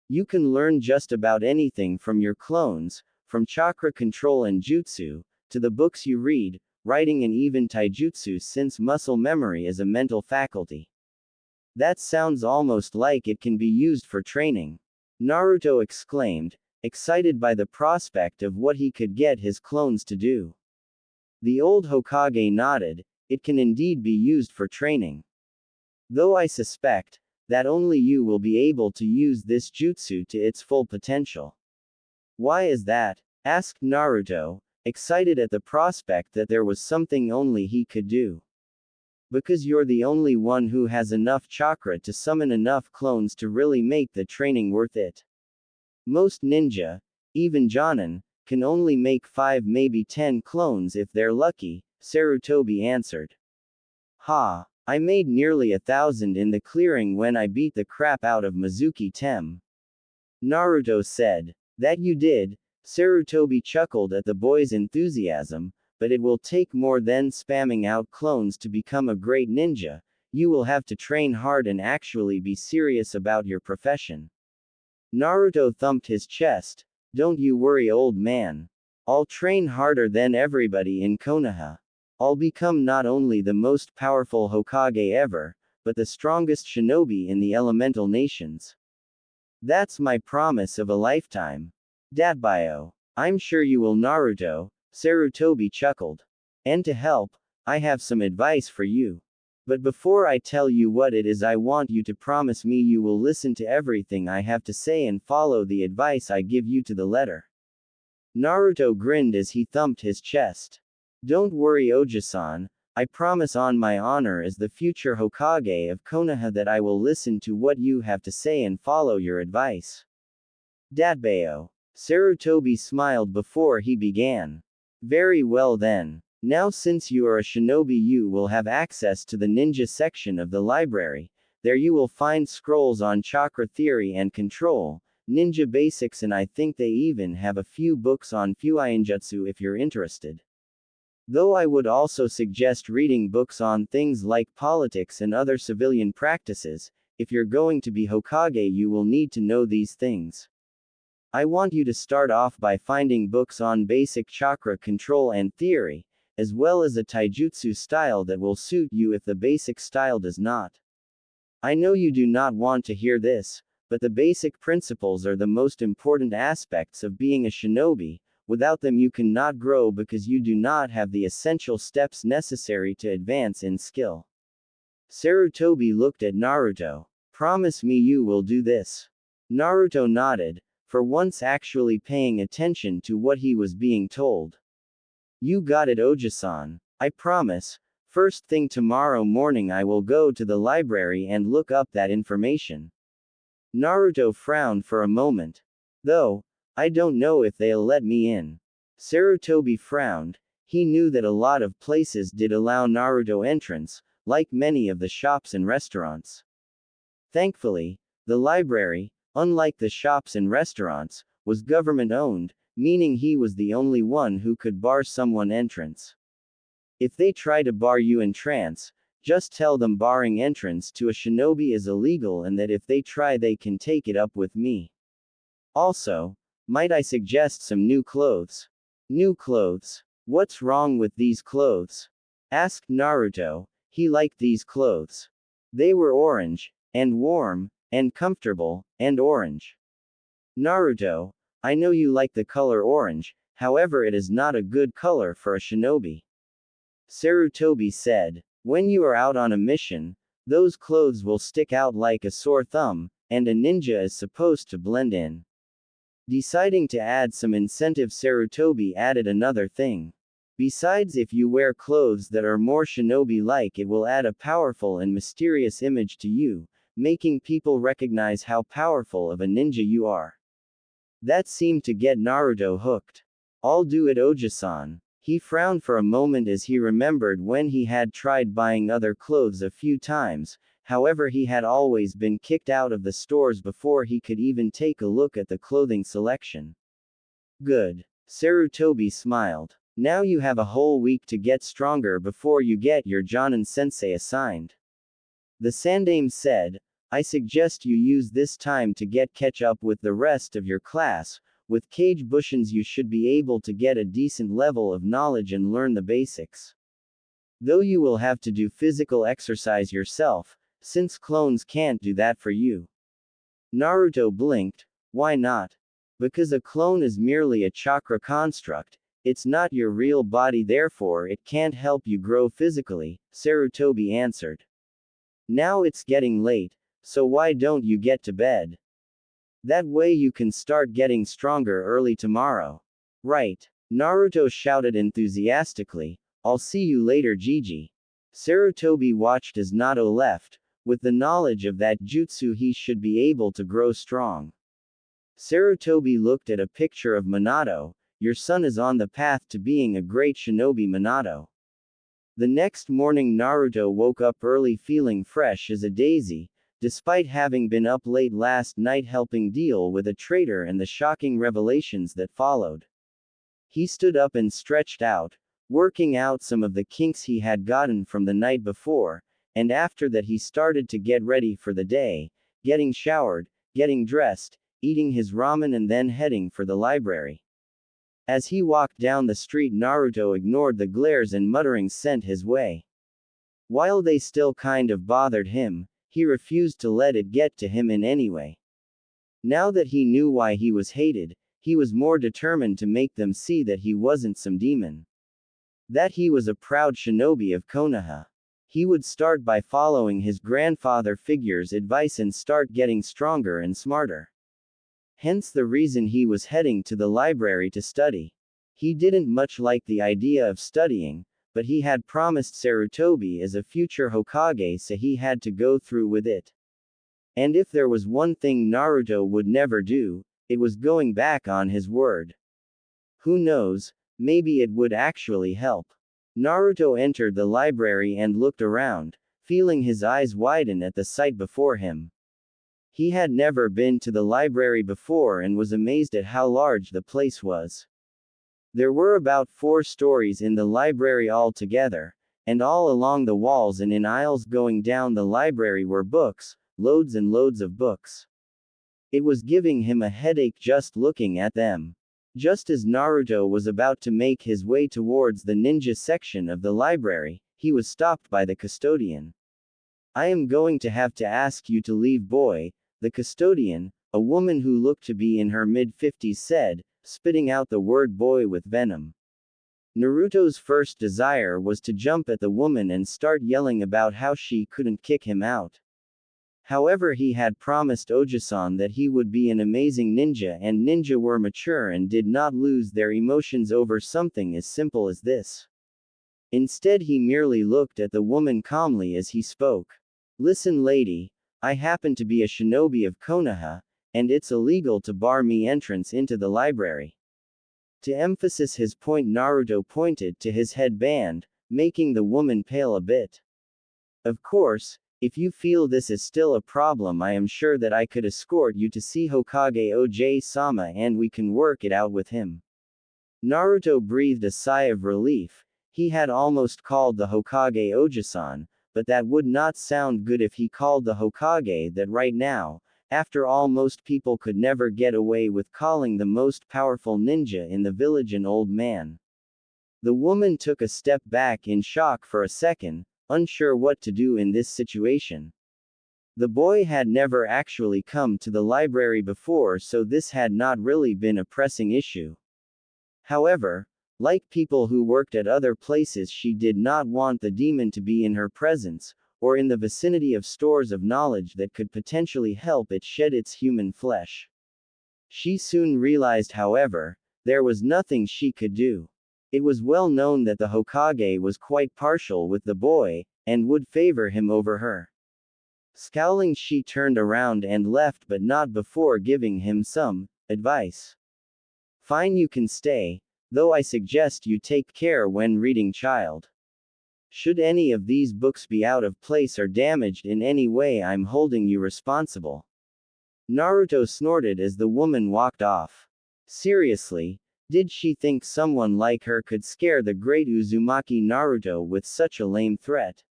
You can learn just about anything from your clones, from chakra control and jutsu, to the books you read, writing, and even taijutsu, since muscle memory is a mental faculty. That sounds almost like it can be used for training. Naruto exclaimed, excited by the prospect of what he could get his clones to do. The old Hokage nodded. It can indeed be used for training. Though I suspect that only you will be able to use this jutsu to its full potential. Why is that? Asked Naruto, excited at the prospect that there was something only he could do. Because you're the only one who has enough chakra to summon enough clones to really make the training worth it. Most ninja, even Jonin, can only make 5, maybe 10 clones if they're lucky, Sarutobi answered. Ha! I made nearly 1,000 in the clearing when I beat the crap out of Mizuki Tem. Naruto said. That you did, Sarutobi chuckled at the boy's enthusiasm, but it will take more than spamming out clones to become a great ninja. You will have to train hard and actually be serious about your profession. Naruto thumped his chest. Don't you worry, old man. I'll train harder than everybody in Konoha. I'll become not only the most powerful Hokage ever, but the strongest shinobi in the elemental nations. That's my promise of a lifetime. Datbio. I'm sure you will, Naruto, Sarutobi chuckled. And to help, I have some advice for you. But before I tell you what it is, I want you to promise me you will listen to everything I have to say and follow the advice I give you to the letter. Naruto grinned as he thumped his chest. Don't worry, Oji-san, I promise on my honor as the future Hokage of Konoha that I will listen to what you have to say and follow your advice. Datbeo. Sarutobi smiled before he began. Very well then. Now since you are a shinobi, you will have access to the ninja section of the library. There you will find scrolls on chakra theory and control, ninja basics, and I think they even have a few books on Fuinjutsu if you're interested. Though I would also suggest reading books on things like politics and other civilian practices. If you're going to be Hokage, you will need to know these things. I want you to start off by finding books on basic chakra control and theory, as well as a taijutsu style that will suit you if the basic style does not. I know you do not want to hear this, but the basic principles are the most important aspects of being a shinobi. Without them you cannot grow because you do not have the essential steps necessary to advance in skill. Sarutobi looked at Naruto. Promise me you will do this. Naruto nodded, for once actually paying attention to what he was being told. You got it, Oji-san. I promise. First thing tomorrow morning I will go to the library and look up that information. Naruto frowned for a moment. Though, I don't know if they'll let me in. Sarutobi frowned. He knew that a lot of places did allow Naruto entrance, like many of the shops and restaurants. Thankfully, the library, unlike the shops and restaurants, was government-owned, meaning he was the only one who could bar someone entrance. If they try to bar you entrance, just tell them barring entrance to a shinobi is illegal and that if they try they can take it up with me. Also, might I suggest some new clothes? New clothes? What's wrong with these clothes? Asked Naruto. He liked these clothes. They were orange, and warm, and comfortable, and orange. Naruto, I know you like the color orange, however it is not a good color for a shinobi. Sarutobi said, when you are out on a mission, those clothes will stick out like a sore thumb, and a ninja is supposed to blend in. Deciding to add some incentive, Sarutobi added another thing. Besides, if you wear clothes that are more shinobi-like, it will add a powerful and mysterious image to you, making people recognize how powerful of a ninja you are. That seemed to get Naruto hooked. I'll do it, Oji-san. He frowned for a moment as he remembered when he had tried buying other clothes a few times, however he had always been kicked out of the stores before he could even take a look at the clothing selection. Good. Sarutobi smiled. Now you have a whole week to get stronger before you get your Jonin-sensei assigned. The Sandaime said, I suggest you use this time to catch up with the rest of your class. With Kage Bushins you should be able to get a decent level of knowledge and learn the basics. Though you will have to do physical exercise yourself, since clones can't do that for you. Naruto blinked. Why not? Because a clone is merely a chakra construct, it's not your real body, therefore it can't help you grow physically, Sarutobi answered. Now it's getting late, so why don't you get to bed? That way you can start getting stronger early tomorrow. Right. Naruto shouted enthusiastically. I'll see you later, Gigi. Sarutobi watched as Nato left. With the knowledge of that jutsu he should be able to grow strong. Sarutobi looked at a picture of Minato. Your son is on the path to being a great shinobi, Minato. The next morning Naruto woke up early feeling fresh as a daisy. despite having been up late last night helping deal with a traitor and the shocking revelations that followed. He stood up and stretched out, working out some of the kinks he had gotten from the night before, and after that he started to get ready for the day, getting showered, getting dressed, eating his ramen and then heading for the library. As he walked down the street, Naruto ignored the glares and mutterings sent his way. While they still kind of bothered him, he refused to let it get to him in any way. Now that he knew why he was hated, he was more determined to make them see that he wasn't some demon. That he was a proud shinobi of Konoha. He would start by following his grandfather figure's advice and start getting stronger and smarter. Hence the reason he was heading to the library to study. He didn't much like the idea of studying, but he had promised Sarutobi as a future Hokage, so he had to go through with it. And if there was one thing Naruto would never do, it was going back on his word. Who knows, maybe it would actually help. Naruto entered the library and looked around, feeling his eyes widen at the sight before him. He had never been to the library before and was amazed at how large the place was. There were about 4 stories in the library altogether, and all along the walls and in aisles going down the library were books, loads and loads of books. It was giving him a headache just looking at them. Just as Naruto was about to make his way towards the ninja section of the library, he was stopped by the custodian. "I am going to have to ask you to leave, boy," the custodian, a woman who looked to be in her mid-50s, said, spitting out the word boy with venom. Naruto's first desire was to jump at the woman and start yelling about how she couldn't kick him out. However, he had promised Oji-san that he would be an amazing ninja, and ninja were mature and did not lose their emotions over something as simple as this. Instead, he merely looked at the woman calmly as he spoke. "Listen, lady, I happen to be a shinobi of Konoha, and it's illegal to bar me entrance into the library." To emphasize his point, Naruto pointed to his headband, making the woman pale a bit. "Of course, if you feel this is still a problem, I am sure that I could escort you to see Hokage Oj-sama and we can work it out with him." Naruto breathed a sigh of relief. He had almost called the Hokage Oji-san, but that would not sound good if he called the Hokage that right now. After all, most people could never get away with calling the most powerful ninja in the village an old man. The woman took a step back in shock for a second, unsure what to do in this situation. The boy had never actually come to the library before, so this had not really been a pressing issue. However, like people who worked at other places, she did not want the demon to be in her presence, or in the vicinity of stores of knowledge that could potentially help it shed its human flesh. She soon realized, however, there was nothing she could do. It was well known that the Hokage was quite partial with the boy, and would favor him over her. Scowling, she turned around and left, but not before giving him some advice. "Fine, you can stay, though I suggest you take care when reading, child. Should any of these books be out of place or damaged in any way, I'm holding you responsible." Naruto snorted as the woman walked off. Seriously, did she think someone like her could scare the great Uzumaki Naruto with such a lame threat?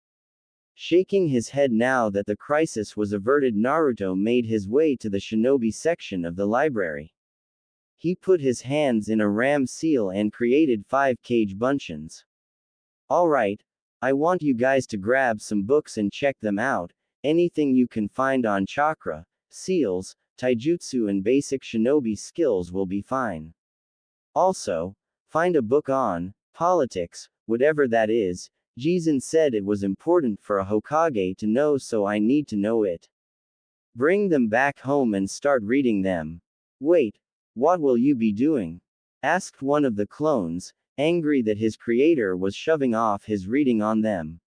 Shaking his head now that the crisis was averted, Naruto made his way to the shinobi section of the library. He put his hands in a ram seal and created 5 cage buncheons. "Alright, I want you guys to grab some books and check them out. Anything you can find on chakra, seals, taijutsu and basic shinobi skills will be fine. Also, find a book on politics, whatever that is. Jizen said it was important for a Hokage to know, so I need to know it. Bring them back home and start reading them." "Wait, what will you be doing?" asked one of the clones, angry that his creator was shoving off his reading on them.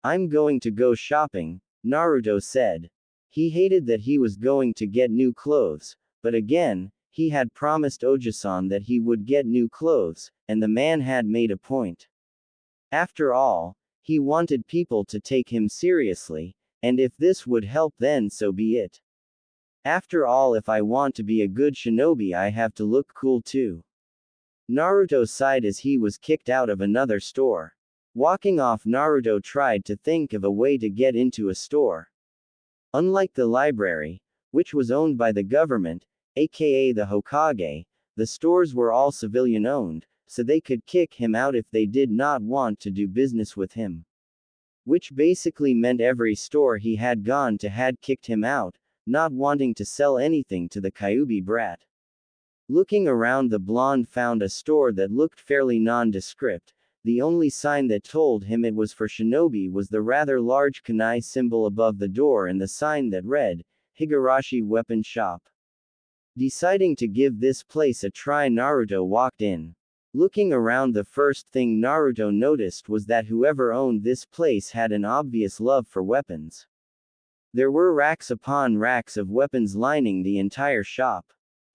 "I'm going to go shopping," Naruto said. He hated that he was going to get new clothes, but again, he had promised Oji-san that he would get new clothes, and the man had made a point. After all, he wanted people to take him seriously, and if this would help then so be it. After all, if I want to be a good shinobi I have to look cool too. Naruto sighed as he was kicked out of another store. Walking off, Naruto tried to think of a way to get into a store. Unlike the library, which was owned by the government, aka the Hokage, the stores were all civilian owned, so they could kick him out if they did not want to do business with him. Which basically meant every store he had gone to had kicked him out, not wanting to sell anything to the Kyuubi brat. Looking around, the blonde found a store that looked fairly nondescript. The only sign that told him it was for shinobi was the rather large kunai symbol above the door and the sign that read, Higurashi Weapon Shop. Deciding to give this place a try, Naruto walked in. Looking around, the first thing Naruto noticed was that whoever owned this place had an obvious love for weapons. There were racks upon racks of weapons lining the entire shop.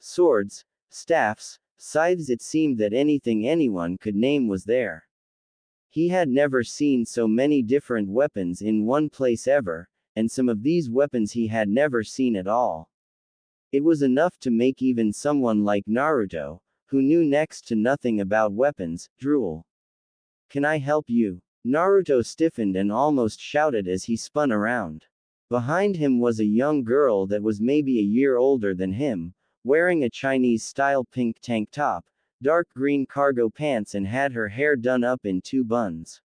Swords, staffs, scythes, it seemed that anything anyone could name was there. He had never seen so many different weapons in one place ever, and some of these weapons he had never seen at all. It was enough to make even someone like Naruto, who knew next to nothing about weapons, drool. Can I help you? Naruto stiffened and almost shouted as he spun around. Behind him was a young girl that was maybe a year older than him, wearing a Chinese-style pink tank top, dark green cargo pants, and had her hair done up in 2 buns.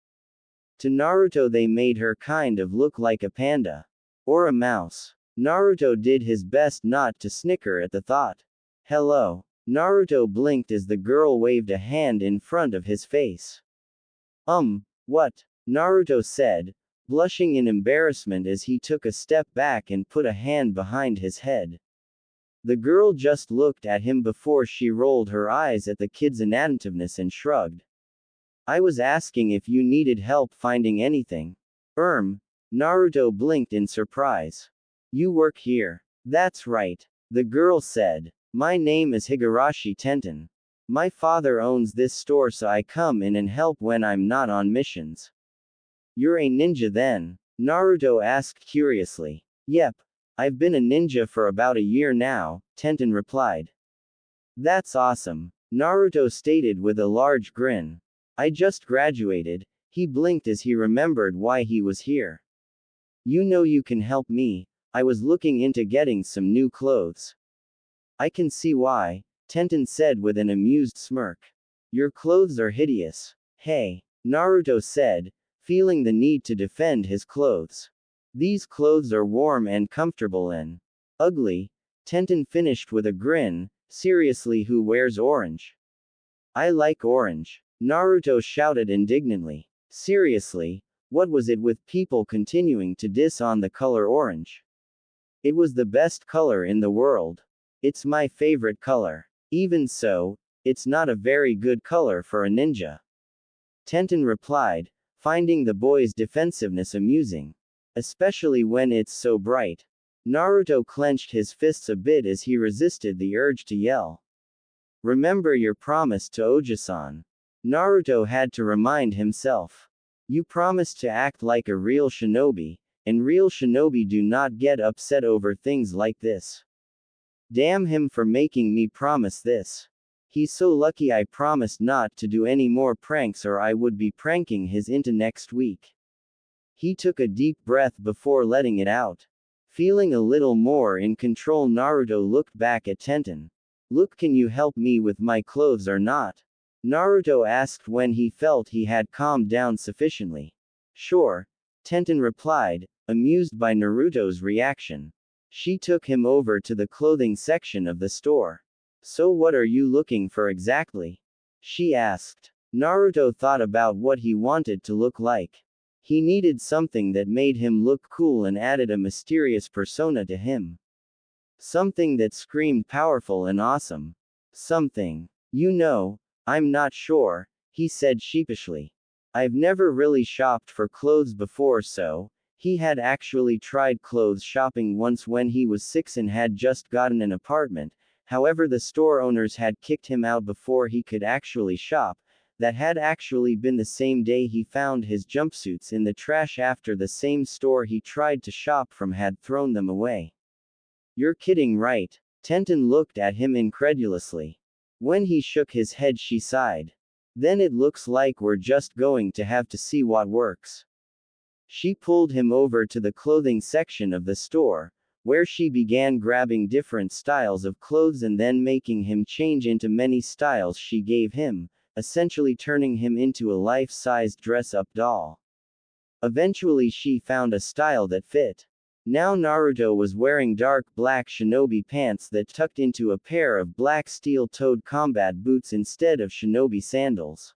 To Naruto they made her kind of look like a panda. Or a mouse. Naruto did his best not to snicker at the thought. Hello. Naruto blinked as the girl waved a hand in front of his face. What? Naruto said, blushing in embarrassment as he took a step back and put a hand behind his head. The girl just looked at him before she rolled her eyes at the kid's inattentiveness and shrugged. I was asking if you needed help finding anything. Naruto blinked in surprise. You work here. That's right. The girl said. My name is Higurashi Tenten. My father owns this store, so I come in and help when I'm not on missions. You're a ninja then? Naruto asked curiously. Yep. I've been a ninja for about a year now, Tenten replied. That's awesome, Naruto stated with a large grin. I just graduated. He blinked as he remembered why he was here. You know you can help me. I was looking into getting some new clothes. I can see why, Tenten said with an amused smirk. Your clothes are hideous. Hey, Naruto said, feeling the need to defend his clothes. These clothes are warm and comfortable and ugly. Tenten finished with a grin. Seriously, who wears orange? I like orange. Naruto shouted indignantly. Seriously, what was it with people continuing to diss on the color orange? It was the best color in the world. It's my favorite color. Even so, it's not a very good color for a ninja. Tenten replied, finding the boy's defensiveness amusing. Especially when it's so bright. Naruto clenched his fists a bit as he resisted the urge to yell. Remember your promise to Oji-san. Naruto had to remind himself. You promised to act like a real shinobi, and real shinobi do not get upset over things like this. Damn him for making me promise this. He's so lucky I promised not to do any more pranks, or I would be pranking his into next week. He took a deep breath before letting it out. Feeling a little more in control, Naruto looked back at Tenten. Look, can you help me with my clothes or not? Naruto asked when he felt he had calmed down sufficiently. Sure, Tenten replied, amused by Naruto's reaction. She took him over to the clothing section of the store. So what are you looking for exactly? She asked. Naruto thought about what he wanted to look like. He needed something that made him look cool and added a mysterious persona to him. Something that screamed powerful and awesome. Something. You know, I'm not sure, he said sheepishly. I've never really shopped for clothes before, so. He had actually tried clothes shopping once when he was 6 and had just gotten an apartment. However, the store owners had kicked him out before he could actually shop. That had actually been the same day he found his jumpsuits in the trash after the same store he tried to shop from had thrown them away. You're kidding, right? Tenten looked at him incredulously. When he shook his head, she sighed. Then it looks like we're just going to have to see what works. She pulled him over to the clothing section of the store, where she began grabbing different styles of clothes and then making him change into many styles she gave him, essentially turning him into a life-sized dress-up doll. Eventually she found a style that fit. Now Naruto was wearing dark black shinobi pants that tucked into a pair of black steel-toed combat boots instead of shinobi sandals.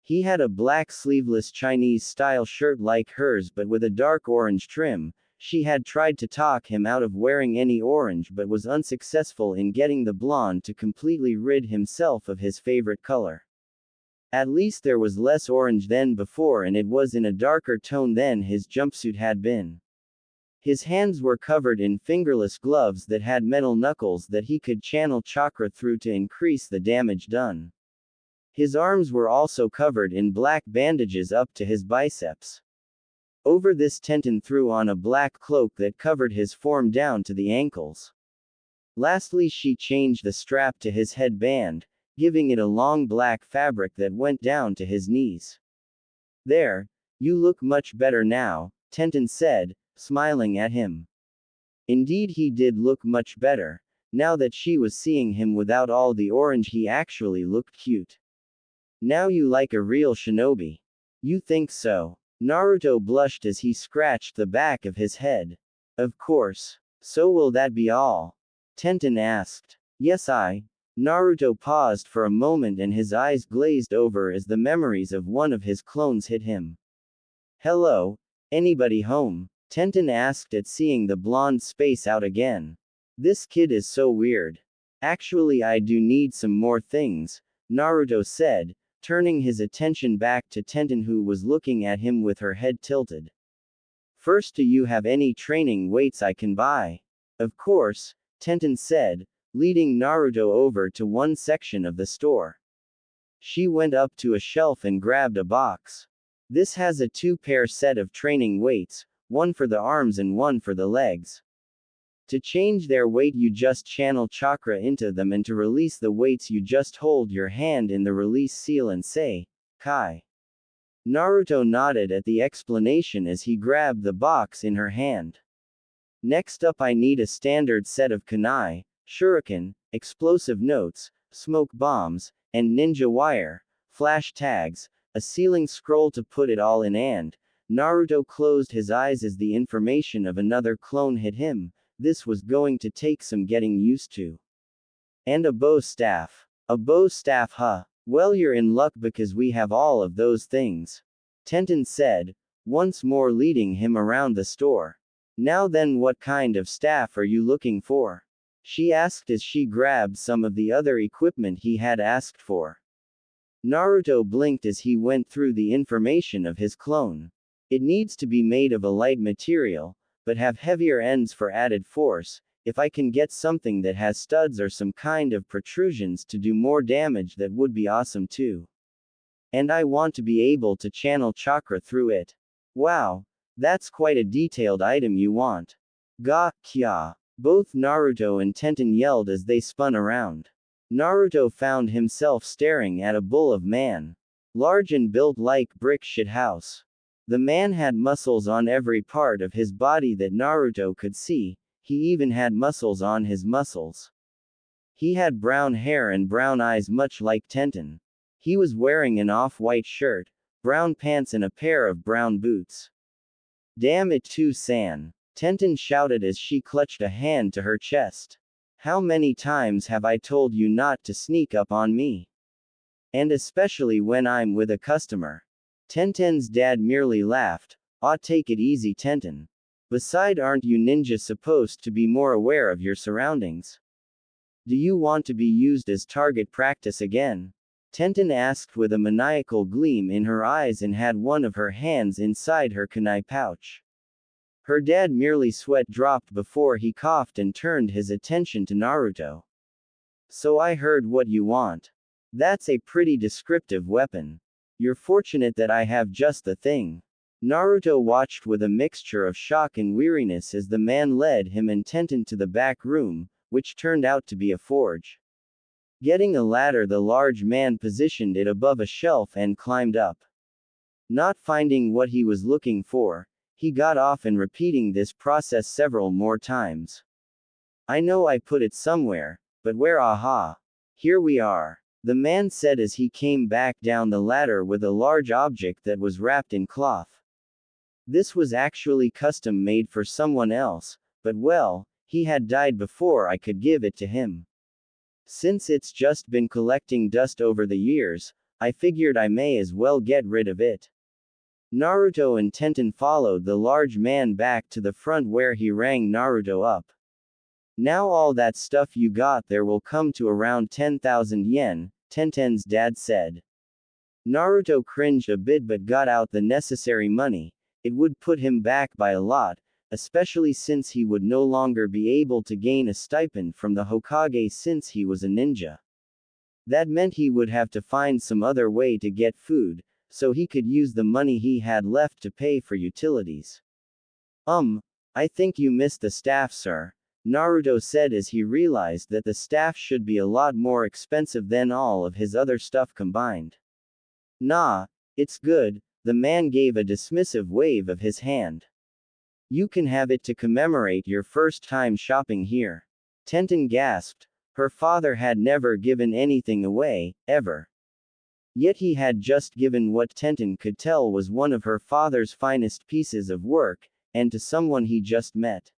He had a black sleeveless Chinese-style shirt like hers but with a dark orange trim. She had tried to talk him out of wearing any orange but was unsuccessful in getting the blonde to completely rid himself of his favorite color. At least there was less orange than before and it was in a darker tone than his jumpsuit had been. His hands were covered in fingerless gloves that had metal knuckles that he could channel chakra through to increase the damage done. His arms were also covered in black bandages up to his biceps. Over this Tenten threw on a black cloak that covered his form down to the ankles. Lastly she changed the strap to his headband, giving it a long black fabric that went down to his knees. There, you look much better now, Tenten said, smiling at him. Indeed he did look much better. Now that she was seeing him without all the orange he actually looked cute. Now you like a real shinobi. You think so? Naruto blushed as he scratched the back of his head. Of course. So will that be all? Tenten asked. Yes Naruto paused for a moment and his eyes glazed over as the memories of one of his clones hit him. Hello? Anybody home? Tenten asked at seeing the blonde space out again. This kid is so weird. Actually I do need some more things, Naruto said, turning his attention back to Tenten who was looking at him with her head tilted. First, do you have any training weights I can buy? Of course, Tenten said, leading Naruto over to one section of the store. She went up to a shelf and grabbed a box. This has a two-pair set of training weights, one for the arms and one for the legs. To change their weight you just channel chakra into them and to release the weights you just hold your hand in the release seal and say, Kai. Naruto nodded at the explanation as he grabbed the box in her hand. Next up I need a standard set of kunai, shuriken, explosive notes, smoke bombs, and ninja wire, flash tags, a ceiling scroll to put it all in and, Naruto closed his eyes as the information of another clone hit him. This was going to take some getting used to. And a bow staff. A bow staff, huh? Well, you're in luck because we have all of those things. Tenten said, once more leading him around the store. Now then, what kind of staff are you looking for? She asked as she grabbed some of the other equipment he had asked for. Naruto blinked as he went through the information of his clone. It needs to be made of a light material, but have heavier ends for added force. If I can get something that has studs or some kind of protrusions to do more damage, that would be awesome too. And I want to be able to channel chakra through it. Wow, that's quite a detailed item you want. Ga, kya. Both Naruto and Tenten yelled as they spun around. Naruto found himself staring at a bull of man. Large and built like brick shit house. The man had muscles on every part of his body that Naruto could see. He even had muscles on his muscles. He had brown hair and brown eyes much like Tenten. He was wearing an off-white shirt, brown pants and a pair of brown boots. Damn it too, San. Tenten shouted as she clutched a hand to her chest. How many times have I told you not to sneak up on me? And especially when I'm with a customer. Tenten's dad merely laughed. Aw, take it easy, Tenten. Beside, aren't you ninja supposed to be more aware of your surroundings? Do you want to be used as target practice again? Tenten asked with a maniacal gleam in her eyes and had one of her hands inside her kunai pouch. Her dad merely sweat dropped before he coughed and turned his attention to Naruto. So I heard what you want. That's a pretty descriptive weapon. You're fortunate that I have just the thing. Naruto watched with a mixture of shock and weariness as the man led him and Tenten to the back room, which turned out to be a forge. Getting a ladder, the large man positioned it above a shelf and climbed up. Not finding what he was looking for, he got off and repeating this process several more times. I know I put it somewhere, but where? Aha! Here we are, the man said as he came back down the ladder with a large object that was wrapped in cloth. This was actually custom made for someone else, but well, he had died before I could give it to him. Since it's just been collecting dust over the years, I figured I may as well get rid of it. Naruto and Tenten followed the large man back to the front where he rang Naruto up. Now all that stuff you got there will come to around 10,000 yen, Tenten's dad said. Naruto cringed a bit but got out the necessary money. It would put him back by a lot, especially since he would no longer be able to gain a stipend from the Hokage since he was a ninja. That meant he would have to find some other way to get food, so he could use the money he had left to pay for utilities. I think you missed the staff, sir, Naruto said as he realized that the staff should be a lot more expensive than all of his other stuff combined. Nah, it's good, the man gave a dismissive wave of his hand. You can have it to commemorate your first time shopping here. Tenten gasped. Her father had never given anything away, ever. Yet he had just given what Tenten could tell was one of her father's finest pieces of work, and to someone he just met.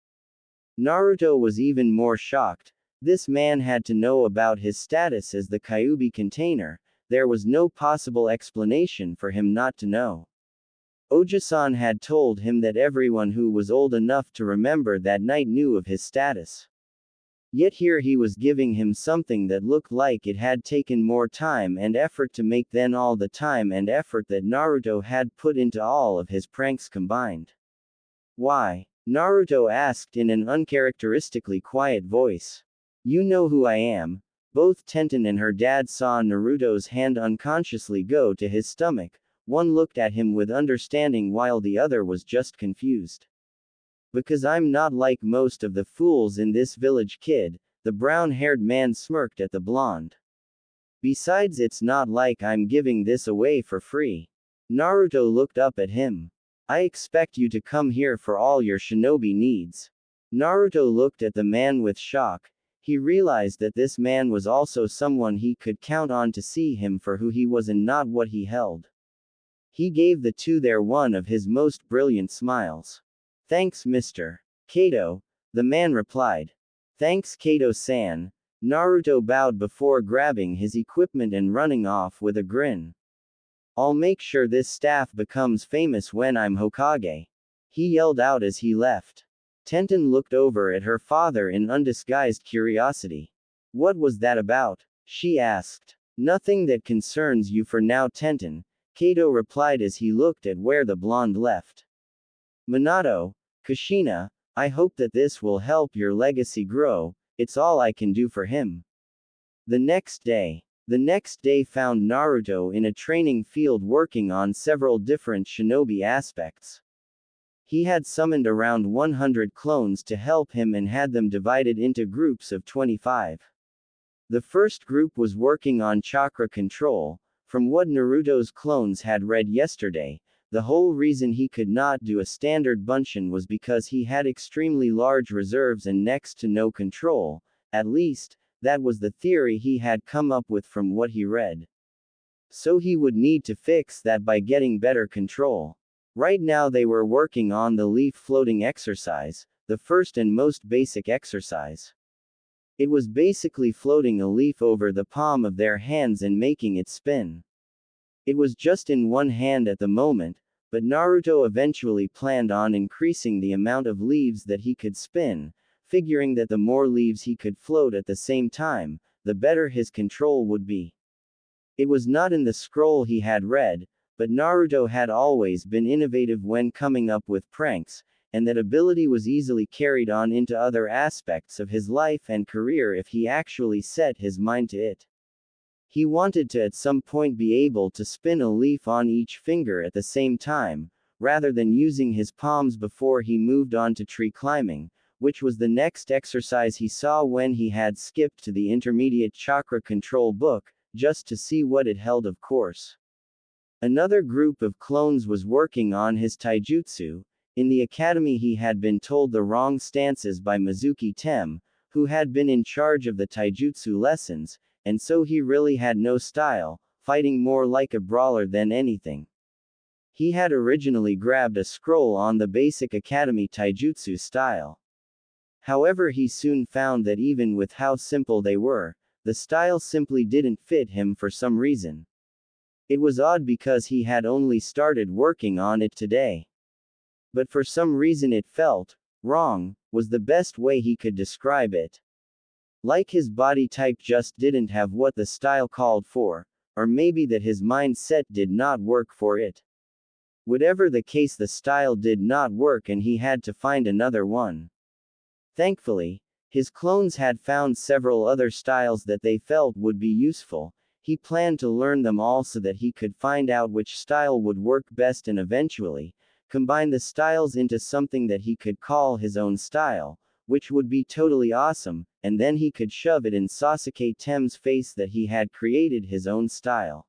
Naruto was even more shocked. This man had to know about his status as the Kyuubi container. There was no possible explanation for him not to know. Oja-san had told him that everyone who was old enough to remember that night knew of his status. Yet here he was giving him something that looked like it had taken more time and effort to make than all the time and effort that Naruto had put into all of his pranks combined. Why? Naruto asked in an uncharacteristically quiet voice. You know who I am. Both Tenten and her dad saw Naruto's hand unconsciously go to his stomach. One looked at him with understanding while the other was just confused. Because I'm not like most of the fools in this village, kid, the brown-haired man smirked at the blonde. Besides, it's not like I'm giving this away for free. Naruto looked up at him. I expect you to come here for all your shinobi needs. Naruto looked at the man with shock. He realized that this man was also someone he could count on to see him for who he was and not what he held. He gave the two there one of his most brilliant smiles. Thanks, Mr. Kato, the man replied. Thanks, Kato-san. Naruto bowed before grabbing his equipment and running off with a grin. I'll make sure this staff becomes famous when I'm Hokage, he yelled out as he left. Tenten looked over at her father in undisguised curiosity. What was that about? She asked. Nothing that concerns you for now, Tenten, Kato replied as he looked at where the blonde left. Minato, Kushina, I hope that this will help your legacy grow, it's all I can do for him. The next day found Naruto in a training field working on several different shinobi aspects. He had summoned around 100 clones to help him and had them divided into groups of 25. The first group was working on chakra control. From what Naruto's clones had read yesterday, the whole reason he could not do a standard bunshin was because he had extremely large reserves and next to no control. At least, that was the theory he had come up with from what he read. So he would need to fix that by getting better control. Right now they were working on the leaf floating exercise, the first and most basic exercise. It was basically floating a leaf over the palm of their hands and making it spin. It was just in one hand at the moment, but Naruto eventually planned on increasing the amount of leaves that he could spin, figuring that the more leaves he could float at the same time, the better his control would be. It was not in the scroll he had read, but Naruto had always been innovative when coming up with pranks, and that ability was easily carried on into other aspects of his life and career if he actually set his mind to it. He wanted to at some point be able to spin a leaf on each finger at the same time, rather than using his palms before he moved on to tree climbing, which was the next exercise he saw when he had skipped to the intermediate chakra control book, just to see what it held of course. Another group of clones was working on his taijutsu. In the academy he had been told the wrong stances by Mizuki Tem, who had been in charge of the taijutsu lessons, and so he really had no style, fighting more like a brawler than anything. He had originally grabbed a scroll on the basic academy taijutsu style. However, he soon found that even with how simple they were, the style simply didn't fit him for some reason. It was odd because he had only started working on it today. But for some reason it felt wrong, was the best way he could describe it. Like his body type just didn't have what the style called for, or maybe that his mindset did not work for it. Whatever the case, the style did not work and he had to find another one. Thankfully, his clones had found several other styles that they felt would be useful. He planned to learn them all so that he could find out which style would work best and eventually combine the styles into something that he could call his own style, which would be totally awesome, and then he could shove it in Sasuke Tem's face that he had created his own style.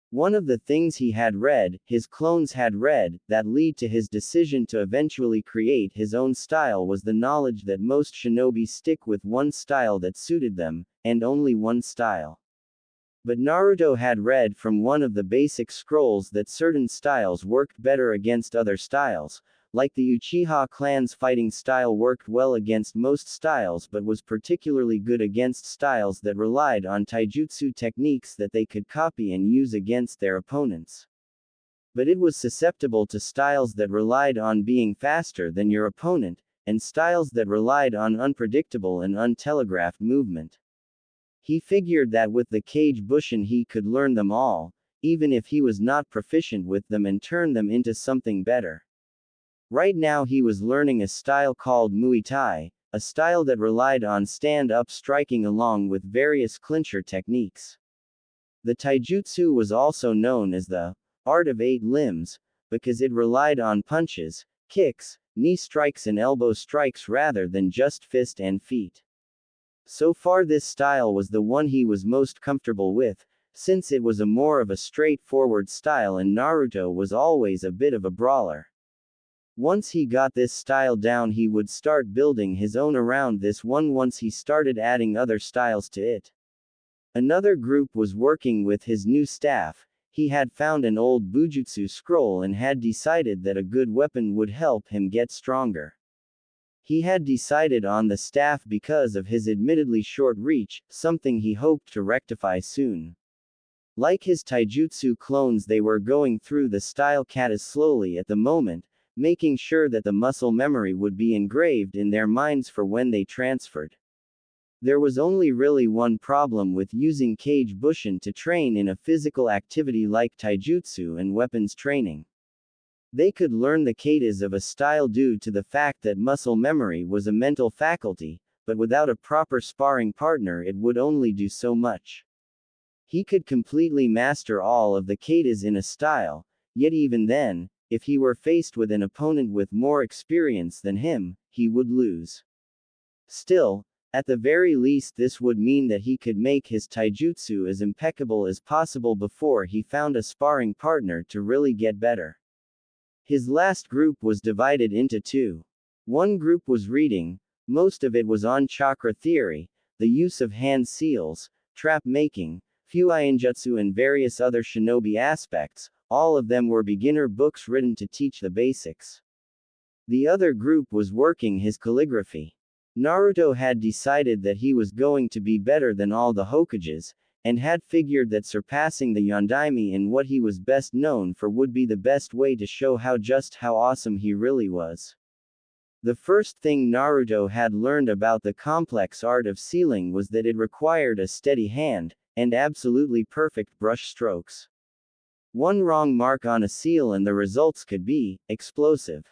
One of the things he had read, his clones had read, that lead to his decision to eventually create his own style was the knowledge that most shinobi stick with one style that suited them, and only one style. But Naruto had read from one of the basic scrolls that certain styles worked better against other styles, like the Uchiha clan's fighting style worked well against most styles but was particularly good against styles that relied on taijutsu techniques that they could copy and use against their opponents. But it was susceptible to styles that relied on being faster than your opponent, and styles that relied on unpredictable and untelegraphed movement. He figured that with the Kage Bushin he could learn them all, even if he was not proficient with them, and turn them into something better. Right now he was learning a style called Muay Thai, a style that relied on stand-up striking along with various clincher techniques. The taijutsu was also known as the art of 8 limbs, because it relied on punches, kicks, knee strikes and elbow strikes rather than just fist and feet. So far this style was the one he was most comfortable with, since it was a more of a straightforward style and Naruto was always a bit of a brawler. Once he got this style down he would start building his own around this one once he started adding other styles to it. Another group was working with his new staff. He had found an old Bujutsu scroll and had decided that a good weapon would help him get stronger. He had decided on the staff because of his admittedly short reach, something he hoped to rectify soon. Like his taijutsu clones, they were going through the style kata slowly at the moment, making sure that the muscle memory would be engraved in their minds for when they transferred. There was only really one problem with using Kage Bushin to train in a physical activity like taijutsu and weapons training. They could learn the katas of a style due to the fact that muscle memory was a mental faculty, but without a proper sparring partner it would only do so much. He could completely master all of the katas in a style, yet even then, if he were faced with an opponent with more experience than him, he would lose. Still, at the very least this would mean that he could make his taijutsu as impeccable as possible before he found a sparring partner to really get better. His last group was divided into two. One group was reading, most of it was on chakra theory, the use of hand seals, trap making, fuinjutsu and various other shinobi aspects. All of them were beginner books written to teach the basics. The other group was working his calligraphy. Naruto had decided that he was going to be better than all the Hokages, and had figured that surpassing the Yondaime in what he was best known for would be the best way to show how awesome he really was. The first thing Naruto had learned about the complex art of sealing was that it required a steady hand, and absolutely perfect brush strokes. One wrong mark on a seal and the results could be explosive.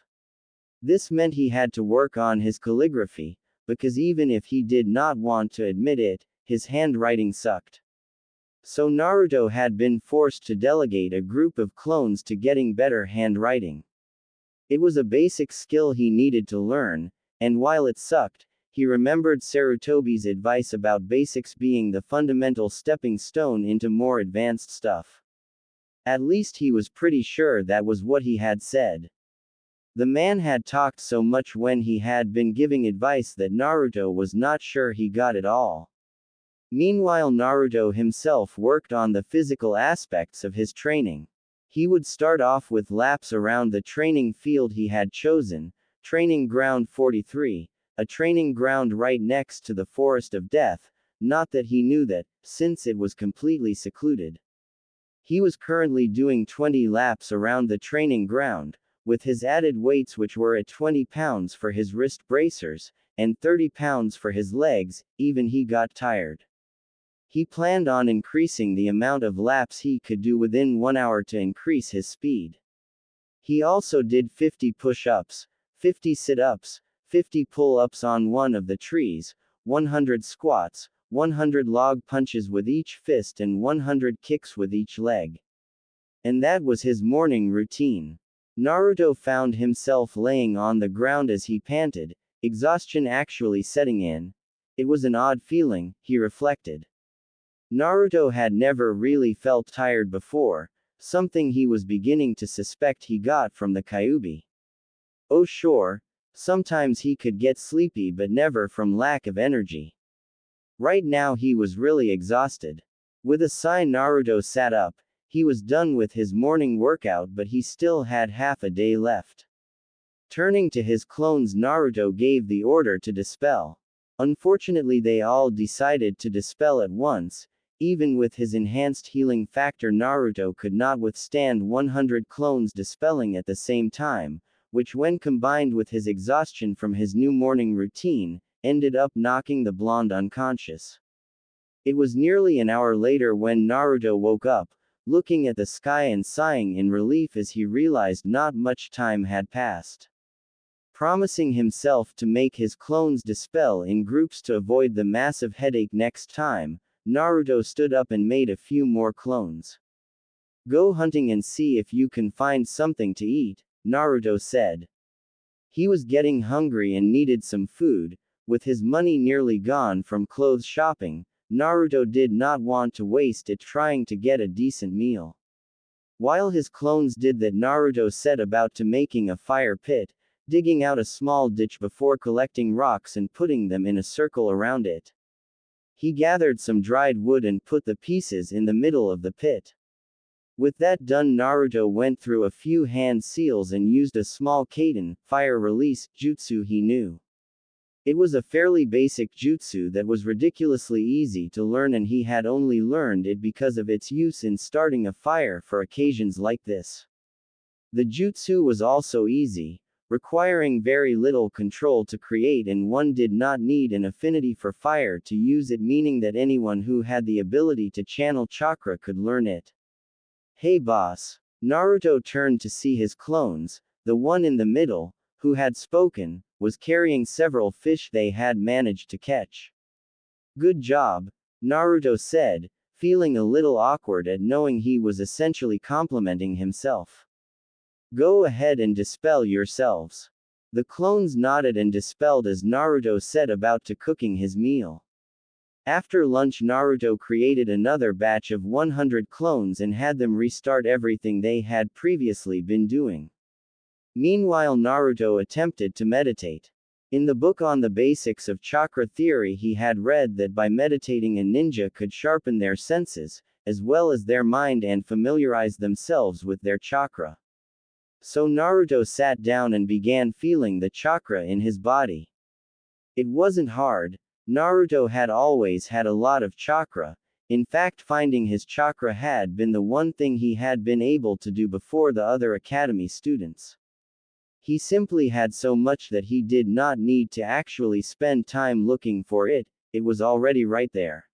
This meant he had to work on his calligraphy, because even if he did not want to admit it, his handwriting sucked. So Naruto had been forced to delegate a group of clones to getting better handwriting. It was a basic skill he needed to learn, and while it sucked, he remembered Sarutobi's advice about basics being the fundamental stepping stone into more advanced stuff. At least he was pretty sure that was what he had said. The man had talked so much when he had been giving advice that Naruto was not sure he got it all. Meanwhile, Naruto himself worked on the physical aspects of his training. He would start off with laps around the training field he had chosen, Training Ground 43, a training ground right next to the Forest of Death, not that he knew that, since it was completely secluded. He was currently doing 20 laps around the training ground, with his added weights which were at 20 pounds for his wrist bracers, and 30 pounds for his legs, even he got tired. He planned on increasing the amount of laps he could do within 1 hour to increase his speed. He also did 50 push-ups, 50 sit-ups, 50 pull-ups on one of the trees, 100 squats, 100 log punches with each fist and 100 kicks with each leg. And that was his morning routine. Naruto found himself laying on the ground as he panted, exhaustion actually setting in. It was an odd feeling, he reflected. Naruto had never really felt tired before, something he was beginning to suspect he got from the Kyuubi. Oh sure, sometimes he could get sleepy but never from lack of energy. Right now he was really exhausted. With a sigh, Naruto sat up. He was done with his morning workout but he still had half a day left. Turning to his clones, Naruto gave the order to dispel. Unfortunately, they all decided to dispel at once. Even with his enhanced healing factor, Naruto could not withstand 100 clones dispelling at the same time, which when combined with his exhaustion from his new morning routine, ended up knocking the blonde unconscious. It was nearly an hour later when Naruto woke up, looking at the sky and sighing in relief as he realized not much time had passed. Promising himself to make his clones dispel in groups to avoid the massive headache next time, Naruto stood up and made a few more clones. Go hunting and see if you can find something to eat, Naruto said. He was getting hungry and needed some food. With his money nearly gone from clothes shopping, Naruto did not want to waste it trying to get a decent meal. While his clones did that, Naruto set about to making a fire pit, digging out a small ditch before collecting rocks and putting them in a circle around it. He gathered some dried wood and put the pieces in the middle of the pit. With that done, Naruto went through a few hand seals and used a small kaiten, fire release, jutsu he knew. It was a fairly basic jutsu that was ridiculously easy to learn, and he had only learned it because of its use in starting a fire for occasions like this. The jutsu was also easy, requiring very little control to create, and one did not need an affinity for fire to use it, meaning that anyone who had the ability to channel chakra could learn it. Hey boss. Naruto turned to see his clones. The one in the middle, who had spoken, was carrying several fish they had managed to catch. Good job, Naruto said, feeling a little awkward at knowing he was essentially complimenting himself. Go ahead and dispel yourselves. The clones nodded and dispelled as Naruto set about to cooking his meal. After lunch, Naruto created another batch of 100 clones and had them restart everything they had previously been doing. Meanwhile, Naruto attempted to meditate. In the book on the basics of chakra theory, he had read that by meditating a ninja could sharpen their senses, as well as their mind, and familiarize themselves with their chakra. So Naruto sat down and began feeling the chakra in his body. It wasn't hard. Naruto had always had a lot of chakra. In fact, finding his chakra had been the one thing he had been able to do before the other academy students. He simply had so much that he did not need to actually spend time looking for it, it was already right there.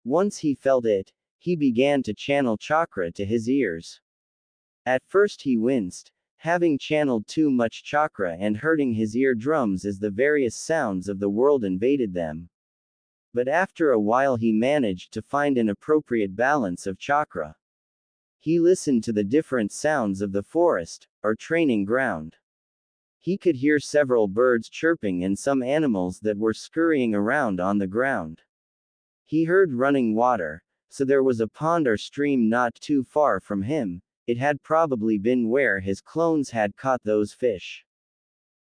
Once he felt it, he began to channel chakra to his ears. At first he winced, having channeled too much chakra and hurting his eardrums as the various sounds of the world invaded them. But after a while he managed to find an appropriate balance of chakra. He listened to the different sounds of the forest, or training ground. He could hear several birds chirping and some animals that were scurrying around on the ground. He heard running water, so there was a pond or stream not too far from him. It had probably been where his clones had caught those fish.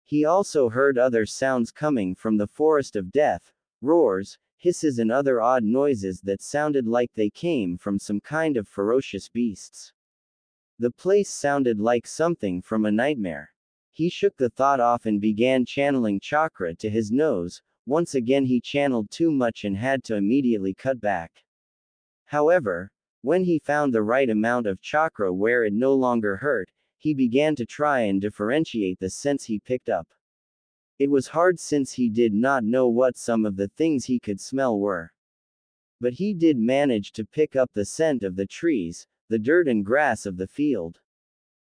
He also heard other sounds coming from the forest of death, roars, hisses and other odd noises that sounded like they came from some kind of ferocious beasts. The place sounded like something from a nightmare. He shook the thought off and began channeling chakra to his nose. Once again he channeled too much and had to immediately cut back. However, when he found the right amount of chakra where it no longer hurt, he began to try and differentiate the scents he picked up. It was hard since he did not know what some of the things he could smell were. But he did manage to pick up the scent of the trees, the dirt and grass of the field.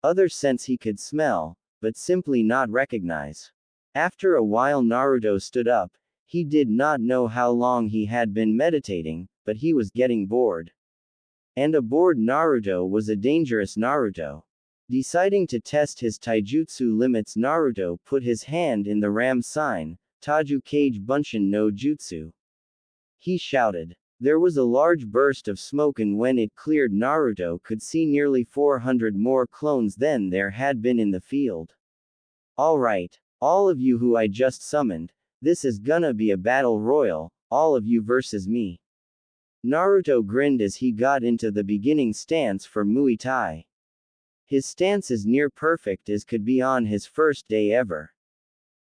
Other scents he could smell, but simply not recognize. After a while Naruto stood up. He did not know how long he had been meditating, but he was getting bored. And a bored Naruto was a dangerous Naruto. Deciding to test his taijutsu limits, Naruto put his hand in the ram sign, Taju Kage Bunshin no Jutsu. He shouted. There was a large burst of smoke, and when it cleared Naruto could see nearly 400 more clones than there had been in the field. Alright, all of you who I just summoned, this is gonna be a battle royal, all of you versus me. Naruto grinned as he got into the beginning stance for Muay Thai. His stance is near perfect as could be on his first day ever.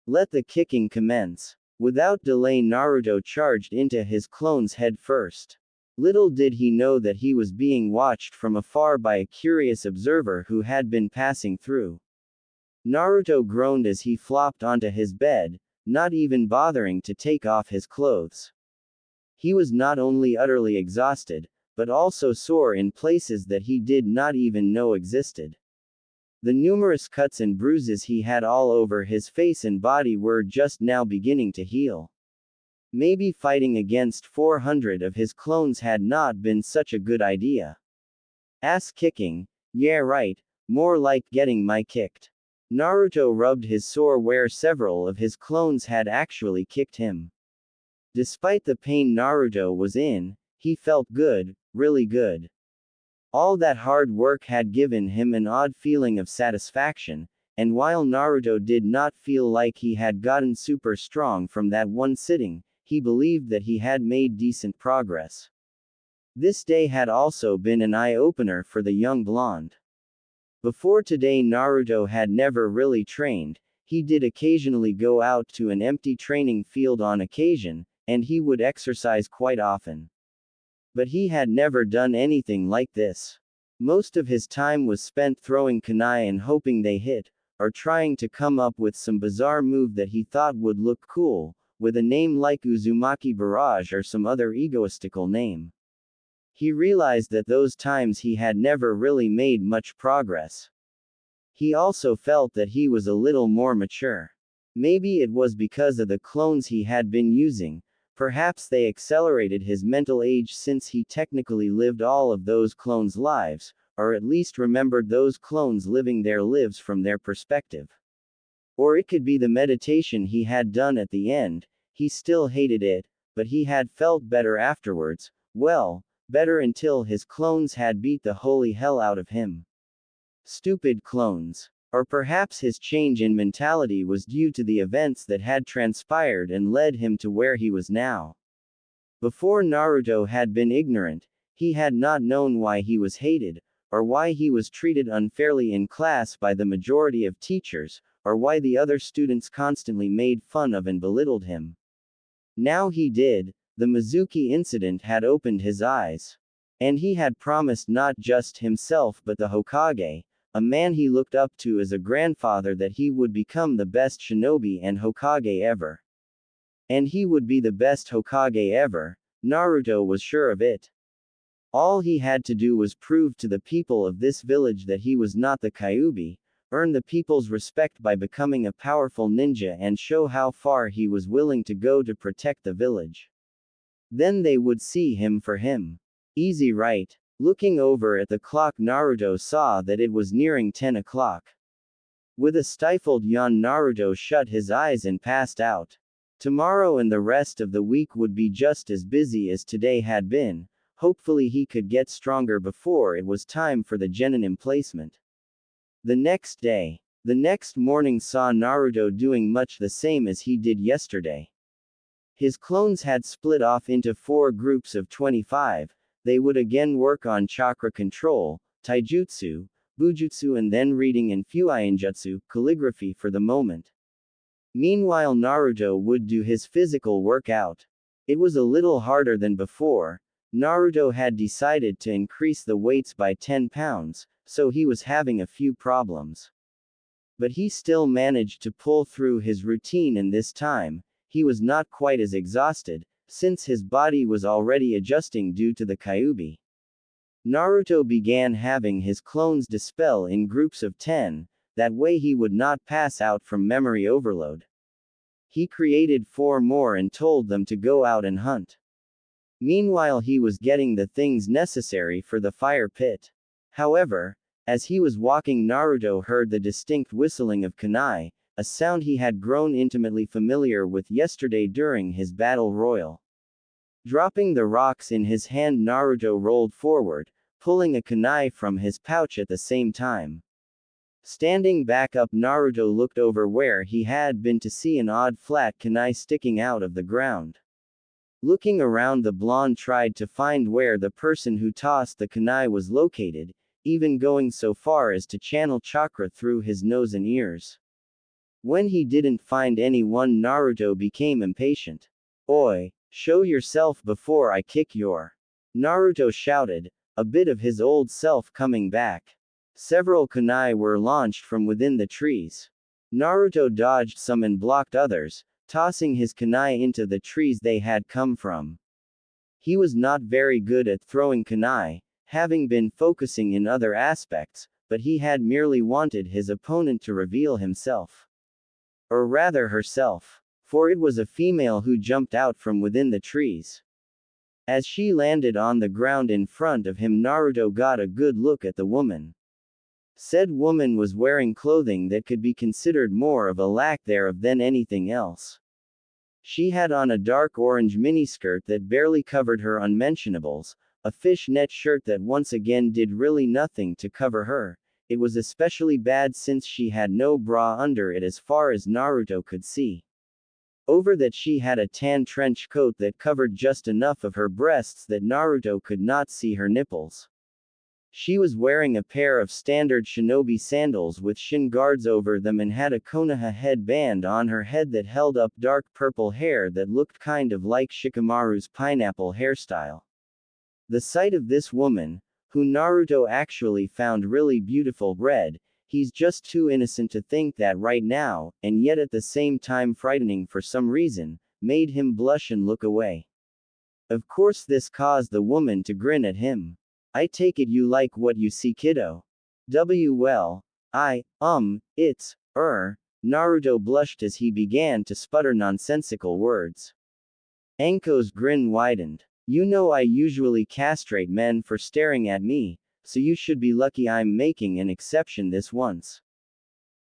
Let the kicking commence. Without delay Naruto charged into his clone's head first. Little did he know that he was being watched from afar by a curious observer who had been passing through. Naruto groaned as he flopped onto his bed, not even bothering to take off his clothes. He was not only utterly exhausted, but also sore in places that he did not even know existed. The numerous cuts and bruises he had all over his face and body were just now beginning to heal. Maybe fighting against 400 of his clones had not been such a good idea. Ass kicking? Yeah, right, more like getting my kicked. Naruto rubbed his sore where several of his clones had actually kicked him. Despite the pain Naruto was in, he felt good, really good. All that hard work had given him an odd feeling of satisfaction, and while Naruto did not feel like he had gotten super strong from that one sitting, he believed that he had made decent progress. This day had also been an eye-opener for the young blonde. Before today Naruto had never really trained. He did occasionally go out to an empty training field on occasion, and he would exercise quite often. But he had never done anything like this. Most of his time was spent throwing kunai and hoping they hit, or trying to come up with some bizarre move that he thought would look cool, with a name like Uzumaki Barrage or some other egoistical name. He realized that those times he had never really made much progress. He also felt that he was a little more mature. Maybe it was because of the clones he had been using. Perhaps they accelerated his mental age since he technically lived all of those clones' lives, or at least remembered those clones living their lives from their perspective. Or it could be the meditation he had done at the end. He still hated it, but he had felt better afterwards, well, better until his clones had beat the holy hell out of him. Stupid clones. Or perhaps his change in mentality was due to the events that had transpired and led him to where he was now. Before Naruto had been ignorant, he had not known why he was hated, or why he was treated unfairly in class by the majority of teachers, or why the other students constantly made fun of and belittled him. Now he did. The Mizuki incident had opened his eyes. And he had promised not just himself but the Hokage, a man he looked up to as a grandfather, that he would become the best shinobi and Hokage ever. And he would be the best Hokage ever. Naruto was sure of it. All he had to do was prove to the people of this village that he was not the Kyuubi, earn the people's respect by becoming a powerful ninja, and show how far he was willing to go to protect the village. Then they would see him for him. Easy right? Looking over at the clock, Naruto saw that it was nearing 10 o'clock. With a stifled yawn, Naruto shut his eyes and passed out. Tomorrow and the rest of the week would be just as busy as today had been. Hopefully he could get stronger before it was time for the genin emplacement. The next morning saw Naruto doing much the same as he did yesterday. His clones had split off into 4 groups of 25. They would again work on chakra control, taijutsu, bujutsu, and then reading and fuinjutsu, calligraphy for the moment. Meanwhile, Naruto would do his physical workout. It was a little harder than before. Naruto had decided to increase the weights by 10 pounds, so he was having a few problems. But he still managed to pull through his routine, and this time, he was not quite as exhausted, since his body was already adjusting due to the Kyuubi. Naruto began having his clones dispel in groups of 10, that way he would not pass out from memory overload. He created 4 more and told them to go out and hunt. Meanwhile, he was getting the things necessary for the fire pit. However, as he was walking, Naruto heard the distinct whistling of kunai, a sound he had grown intimately familiar with yesterday during his battle royal. Dropping the rocks in his hand, Naruto rolled forward, pulling a kunai from his pouch at the same time. Standing back up, Naruto looked over where he had been to see an odd flat kunai sticking out of the ground. Looking around, the blonde tried to find where the person who tossed the kunai was located, even going so far as to channel chakra through his nose and ears. When he didn't find anyone, Naruto became impatient. "Oi, show yourself before I kick your..." Naruto shouted, a bit of his old self coming back. Several kunai were launched from within the trees. Naruto dodged some and blocked others, tossing his kunai into the trees they had come from. He was not very good at throwing kunai, having been focusing in other aspects, but he had merely wanted his opponent to reveal himself. Or rather herself. For it was a female who jumped out from within the trees. As she landed on the ground in front of him, Naruto got a good look at the woman. Said woman was wearing clothing that could be considered more of a lack thereof than anything else. She had on a dark orange miniskirt that barely covered her unmentionables, a fishnet shirt that once again did really nothing to cover her. It was especially bad since she had no bra under it as far as Naruto could see. Over that she had a tan trench coat that covered just enough of her breasts that Naruto could not see her nipples. She was wearing a pair of standard shinobi sandals with shin guards over them and had a Konoha headband on her head that held up dark purple hair that looked kind of like Shikamaru's pineapple hairstyle. The sight of this woman, who Naruto actually found really beautiful, read, "He's just too innocent to think that right now," and yet at the same time frightening for some reason, made him blush and look away. Of course, this caused the woman to grin at him. "I take it you like what you see, kiddo." Well, it's, Naruto blushed as he began to sputter nonsensical words. Anko's grin widened. "You know I usually castrate men for staring at me, so you should be lucky I'm making an exception this once."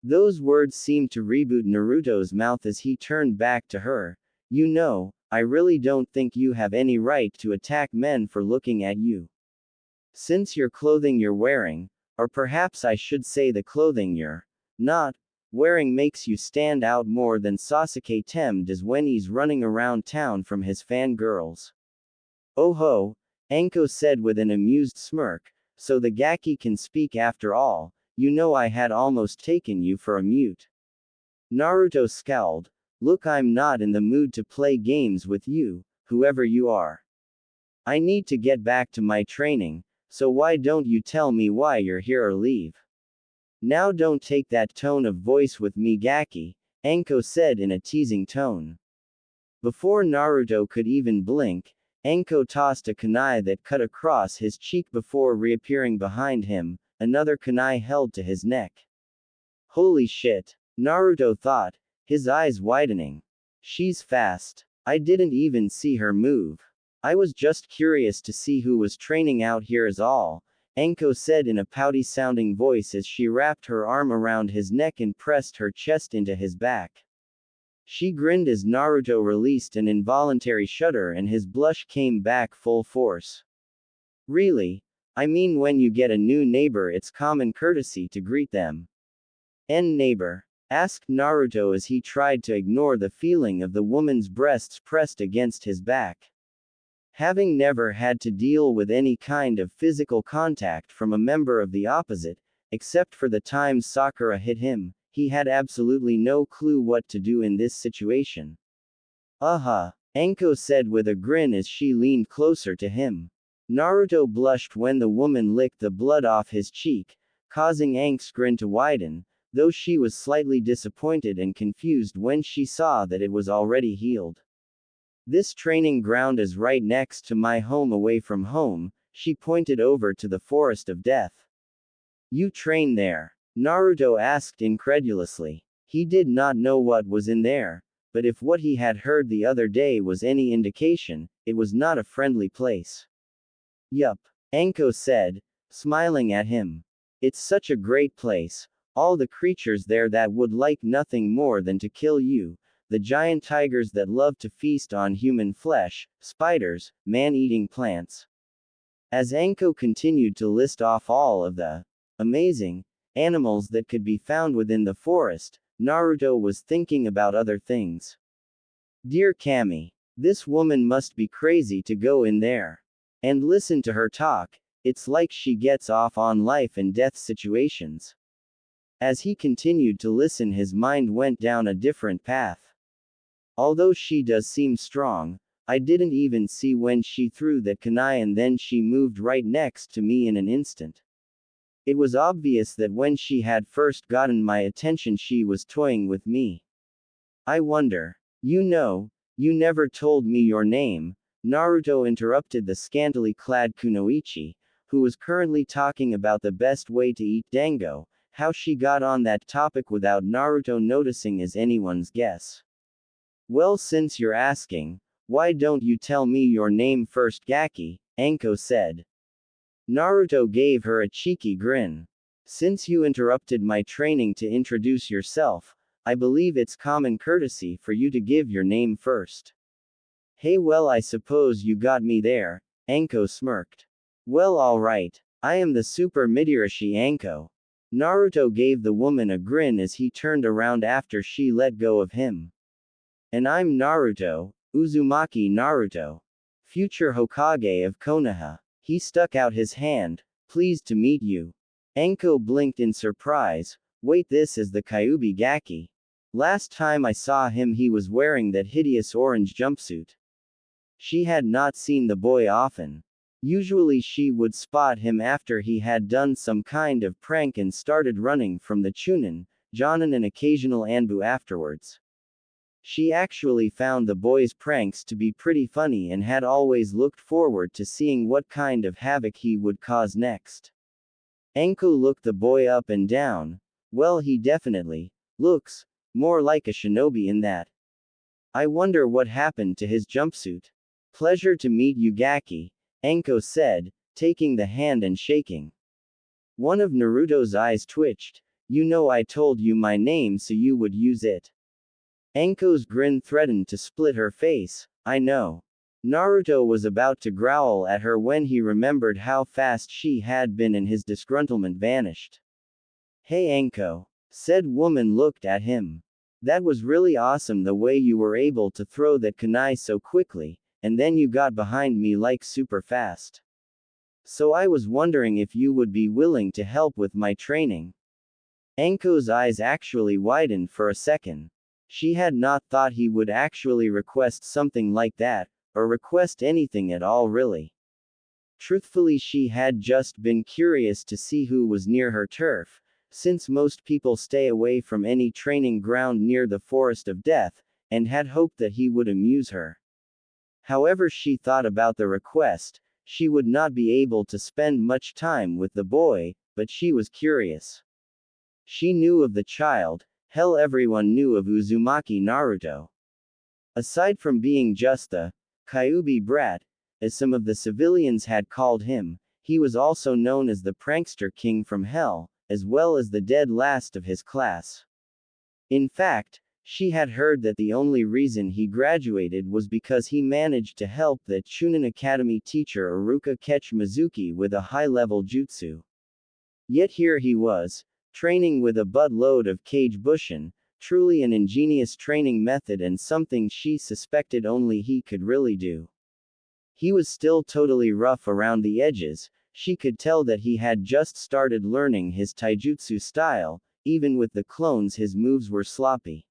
Those words seemed to reboot Naruto's mouth as he turned back to her. "You know, I really don't think you have any right to attack men for looking at you. Since your clothing you're wearing, or perhaps I should say the clothing you're not wearing, makes you stand out more than Sasuke Tem does when he's running around town from his fangirls." "Oh ho," Anko said with an amused smirk, "so the Gaki can speak after all. You know I had almost taken you for a mute." Naruto scowled. "Look, I'm not in the mood to play games with you, whoever you are. I need to get back to my training, so why don't you tell me why you're here or leave?" "Now don't take that tone of voice with me, Gaki," Anko said in a teasing tone. Before Naruto could even blink, Anko tossed a kunai that cut across his cheek before reappearing behind him, another kunai held to his neck. "Holy shit," Naruto thought, his eyes widening. "She's fast. I didn't even see her move. I was just curious to see who was training out here is all, Anko said in a pouty-sounding voice as she wrapped her arm around his neck and pressed her chest into his back. She grinned as Naruto released an involuntary shudder and his blush came back full force. Really? I mean, when you get a new neighbor, it's common courtesy to greet them. Neighbor? Asked Naruto as he tried to ignore the feeling of the woman's breasts pressed against his back. Having never had to deal with any kind of physical contact from a member of the opposite, except for the times Sakura hit him, he had absolutely no clue what to do in this situation. Anko said with a grin as she leaned closer to him. Naruto blushed when the woman licked the blood off his cheek, causing Ank's grin to widen, though she was slightly disappointed and confused when she saw that it was already healed. This training ground is right next to my home away from home, she pointed over to the Forest of Death. You train there? Naruto asked incredulously. He did not know what was in there, but if what he had heard the other day was any indication, it was not a friendly place. Yup, Anko said, smiling at him. It's such a great place, all the creatures there that would like nothing more than to kill you. The giant tigers that love to feast on human flesh, spiders, man-eating plants. As Anko continued to list off all of the amazing animals that could be found within the forest, Naruto was thinking about other things. Dear Kami, this woman must be crazy to go in there. And listen to her talk, it's like she gets off on life and death situations. As he continued to listen, his mind went down a different path. Although she does seem strong, I didn't even see when she threw that kunai and then she moved right next to me in an instant. It was obvious that when she had first gotten my attention she was toying with me. I wonder. You never told me your name, Naruto interrupted the scantily clad Kunoichi, who was currently talking about the best way to eat dango. How she got on that topic without Naruto noticing is anyone's guess. Well, since you're asking, why don't you tell me your name first, Gaki? Anko said. Naruto gave her a cheeky grin. Since you interrupted my training to introduce yourself, I believe it's common courtesy for you to give your name first. Hey, well, I suppose you got me there, Anko smirked. Well, alright. I am the Super Midorishi Anko. Naruto gave the woman a grin as he turned around after she let go of him. And I'm Naruto, Uzumaki Naruto. Future Hokage of Konoha. He stuck out his hand. Pleased to meet you. Anko blinked in surprise. Wait, this is the Kyuubi Gaki. Last time I saw him he was wearing that hideous orange jumpsuit. She had not seen the boy often. Usually she would spot him after he had done some kind of prank and started running from the Chunin, Jonin and occasional Anbu afterwards. She actually found the boy's pranks to be pretty funny and had always looked forward to seeing what kind of havoc he would cause next. Anko looked the boy up and down. Well, he definitely looks more like a shinobi in that. I wonder what happened to his jumpsuit. Pleasure to meet you, Gaki, Anko said, taking the hand and shaking. One of Naruto's eyes twitched. You know I told you my name so you would use it. Anko's grin threatened to split her face. I know. Naruto was about to growl at her when he remembered how fast she had been and his disgruntlement vanished. Hey Anko, said woman looked at him. That was really awesome the way you were able to throw that kunai so quickly, and then you got behind me like super fast. So I was wondering if you would be willing to help with my training. Anko's eyes actually widened for a second. She had not thought he would actually request something like that, or request anything at all really. Truthfully, she had just been curious to see who was near her turf, since most people stay away from any training ground near the Forest of Death, and had hoped that he would amuse her. However she thought about the request, she would not be able to spend much time with the boy, but she was curious. She knew of the child. Hell, everyone knew of Uzumaki Naruto. Aside from being just the Kyuubi brat, as some of the civilians had called him. He was also known as the Prankster King from Hell, as well as the dead last of his class. In fact, she had heard that the only reason he graduated was because he managed to help that Chunin Academy teacher Aruka catch Mizuki with a high-level jutsu. Yet here he was, training with a buttload of Kage Bushin, truly an ingenious training method and something she suspected only he could really do. He was still totally rough around the edges. She could tell that he had just started learning his taijutsu style. Even with the clones, his moves were sloppy.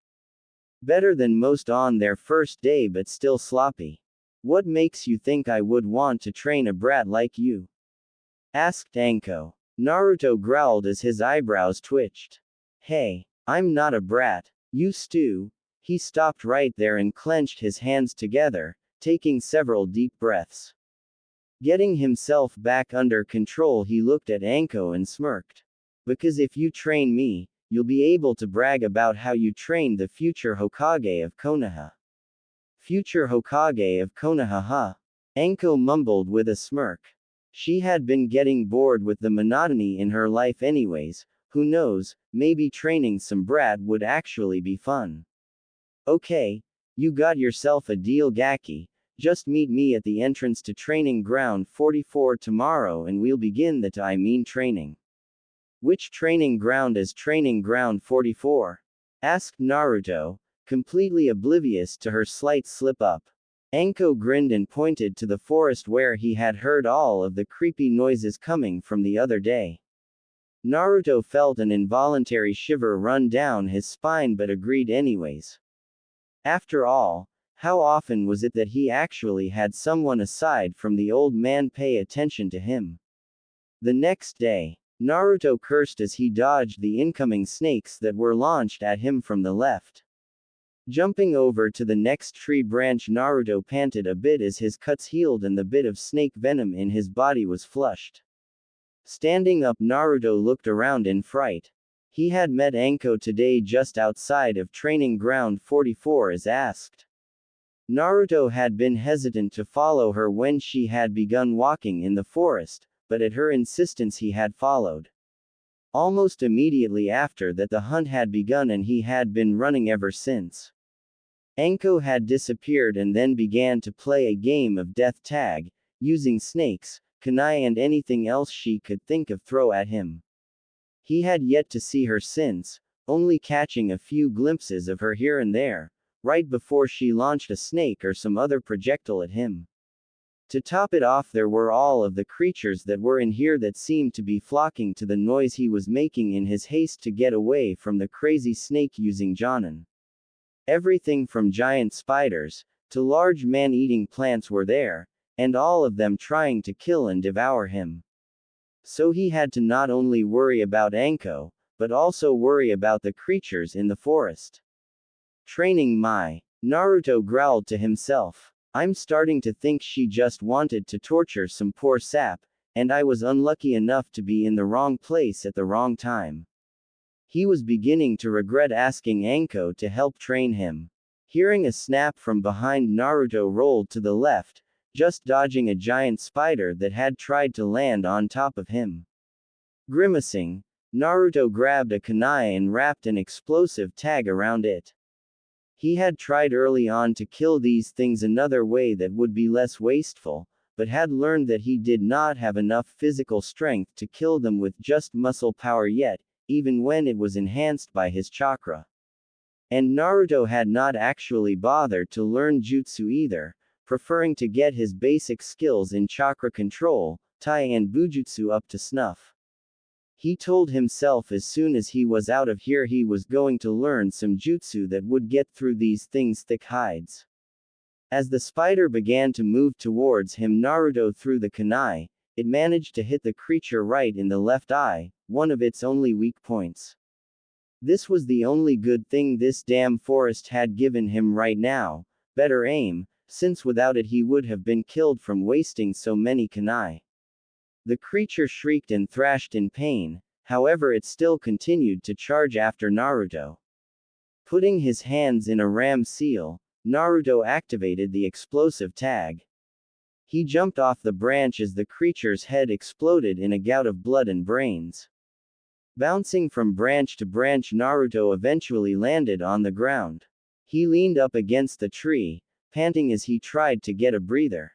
Better than most on their first day, but still sloppy. What makes you think I would want to train a brat like you? Asked Anko. Naruto growled as his eyebrows twitched. Hey, I'm not a brat. You stew. He stopped right there and clenched his hands together, taking several deep breaths. Getting himself back under control, he looked at Anko and smirked. Because if you train me, you'll be able to brag about how you trained the future Hokage of Konoha. Future Hokage of Konoha, huh? Anko mumbled with a smirk. She had been getting bored with the monotony in her life anyways. Who knows, maybe training some brat would actually be fun. Okay, you got yourself a deal, Gaki. Just meet me at the entrance to Training Ground 44 tomorrow and we'll begin the training. Which training ground is Training Ground 44? Asked Naruto, completely oblivious to her slight slip-up. Anko grinned and pointed to the forest where he had heard all of the creepy noises coming from the other day. Naruto felt an involuntary shiver run down his spine but agreed anyways. After all, how often was it that he actually had someone aside from the old man pay attention to him? The next day, Naruto cursed as he dodged the incoming snakes that were launched at him from the left. Jumping over to the next tree branch, Naruto panted a bit as his cuts healed and the bit of snake venom in his body was flushed. Standing up, Naruto looked around in fright. He had met Anko today just outside of Training Ground 44 as asked. Naruto had been hesitant to follow her when she had begun walking in the forest, but at her insistence he had followed. Almost immediately after that, the hunt had begun and he had been running ever since. Anko had disappeared and then began to play a game of death tag, using snakes, kunai and anything else she could think of throw at him. He had yet to see her since, only catching a few glimpses of her here and there, right before she launched a snake or some other projectile at him. To top it off, there were all of the creatures that were in here that seemed to be flocking to the noise he was making in his haste to get away from the crazy snake using Jonin. Everything from giant spiders to large man-eating plants were there, and all of them trying to kill and devour him. So he had to not only worry about Anko, but also worry about the creatures in the forest. Training my. Naruto growled to himself. I'm starting to think she just wanted to torture some poor sap, and I was unlucky enough to be in the wrong place at the wrong time. He was beginning to regret asking Anko to help train him. Hearing a snap from behind, Naruto rolled to the left, just dodging a giant spider that had tried to land on top of him. Grimacing, Naruto grabbed a kunai and wrapped an explosive tag around it. He had tried early on to kill these things another way that would be less wasteful, but had learned that he did not have enough physical strength to kill them with just muscle power yet, even when it was enhanced by his chakra. And Naruto had not actually bothered to learn jutsu either, preferring to get his basic skills in chakra control, tai and bujutsu up to snuff. He told himself as soon as he was out of here he was going to learn some jutsu that would get through these things' thick hides. As the spider began to move towards him, Naruto threw the kunai. It managed to hit the creature right in the left eye, one of its only weak points. This was the only good thing this damn forest had given him right now, better aim, since without it he would have been killed from wasting so many kunai. The creature shrieked and thrashed in pain, however it still continued to charge after Naruto. Putting his hands in a ram seal, Naruto activated the explosive tag. He jumped off the branch as the creature's head exploded in a gout of blood and brains. Bouncing from branch to branch, Naruto eventually landed on the ground. He leaned up against the tree, panting as he tried to get a breather.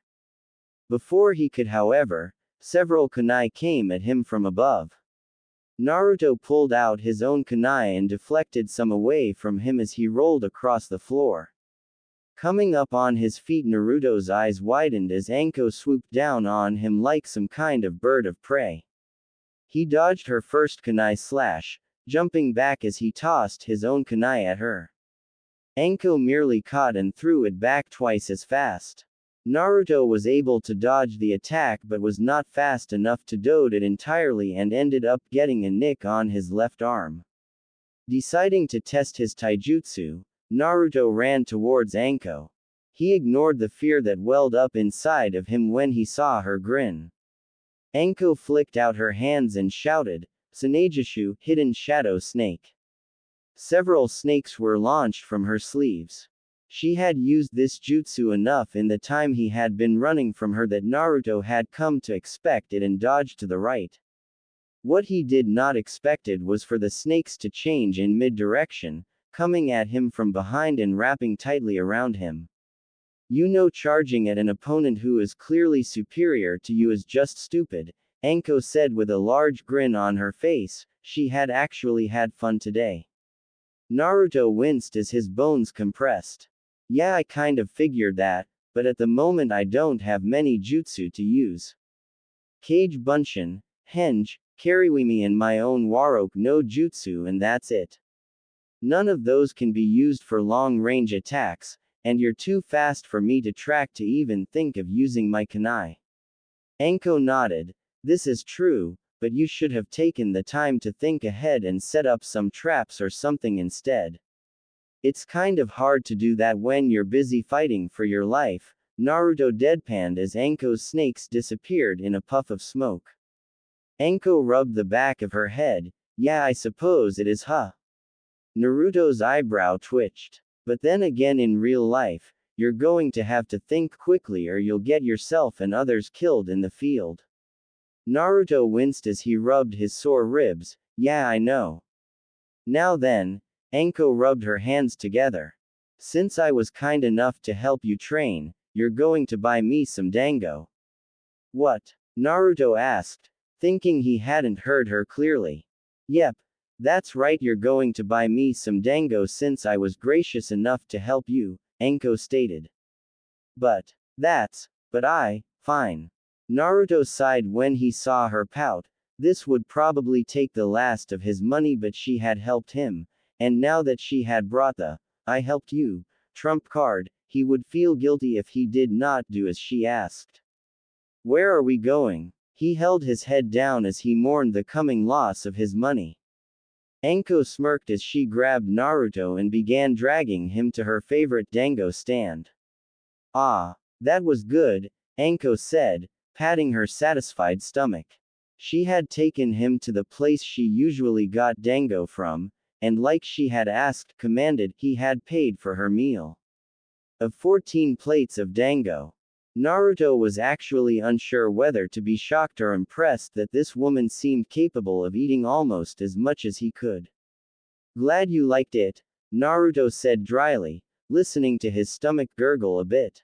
Before he could, however, several kunai came at him from above. Naruto pulled out his own kunai and deflected some away from him as he rolled across the floor. Coming up on his feet, Naruto's eyes widened as Anko swooped down on him like some kind of bird of prey. He dodged her first kunai slash, jumping back as he tossed his own kunai at her. Anko merely caught and threw it back twice as fast. Naruto was able to dodge the attack but was not fast enough to dodge it entirely and ended up getting a nick on his left arm. Deciding to test his taijutsu, Naruto ran towards Anko. He ignored the fear that welled up inside of him when he saw her grin. Anko flicked out her hands and shouted, "Sanejishu, hidden shadow snake." Several snakes were launched from her sleeves. She had used this jutsu enough in the time he had been running from her that Naruto had come to expect it and dodged to the right. What he did not expected was for the snakes to change in mid-direction, coming at him from behind and wrapping tightly around him. Charging at an opponent who is clearly superior to you is just stupid, Anko said with a large grin on her face. She had actually had fun today. Naruto winced as his bones compressed. Yeah, I kind of figured that, but at the moment I don't have many jutsu to use. Kage Bunshin, Henge, Kariwimi and my own Waroke no jutsu, and that's it. None of those can be used for long-range attacks, and you're too fast for me to track to even think of using my kunai. Anko nodded. This is true, but you should have taken the time to think ahead and set up some traps or something instead. It's kind of hard to do that when you're busy fighting for your life, Naruto deadpanned as Anko's snakes disappeared in a puff of smoke. Anko rubbed the back of her head. Yeah, I suppose it is, huh? Naruto's eyebrow twitched. But then again, in real life, you're going to have to think quickly or you'll get yourself and others killed in the field. Naruto winced as he rubbed his sore ribs. Yeah, I know. Now then, Anko rubbed her hands together. Since I was kind enough to help you train, you're going to buy me some dango. What? Naruto asked, thinking he hadn't heard her clearly. Yep. That's right, you're going to buy me some dango since I was gracious enough to help you, Anko stated. But fine. Naruto sighed when he saw her pout. This would probably take the last of his money, but she had helped him, and now that she had brought the "I helped you" trump card, he would feel guilty if he did not do as she asked. Where are we going? He held his head down as he mourned the coming loss of his money. Anko smirked as she grabbed Naruto and began dragging him to her favorite dango stand. Ah, that was good, Anko said, patting her satisfied stomach. She had taken him to the place she usually got dango from, and like she had commanded, he had paid for her meal. Of 14 plates of dango. Naruto was actually unsure whether to be shocked or impressed that this woman seemed capable of eating almost as much as he could. Glad you liked it, Naruto said dryly, listening to his stomach gurgle a bit.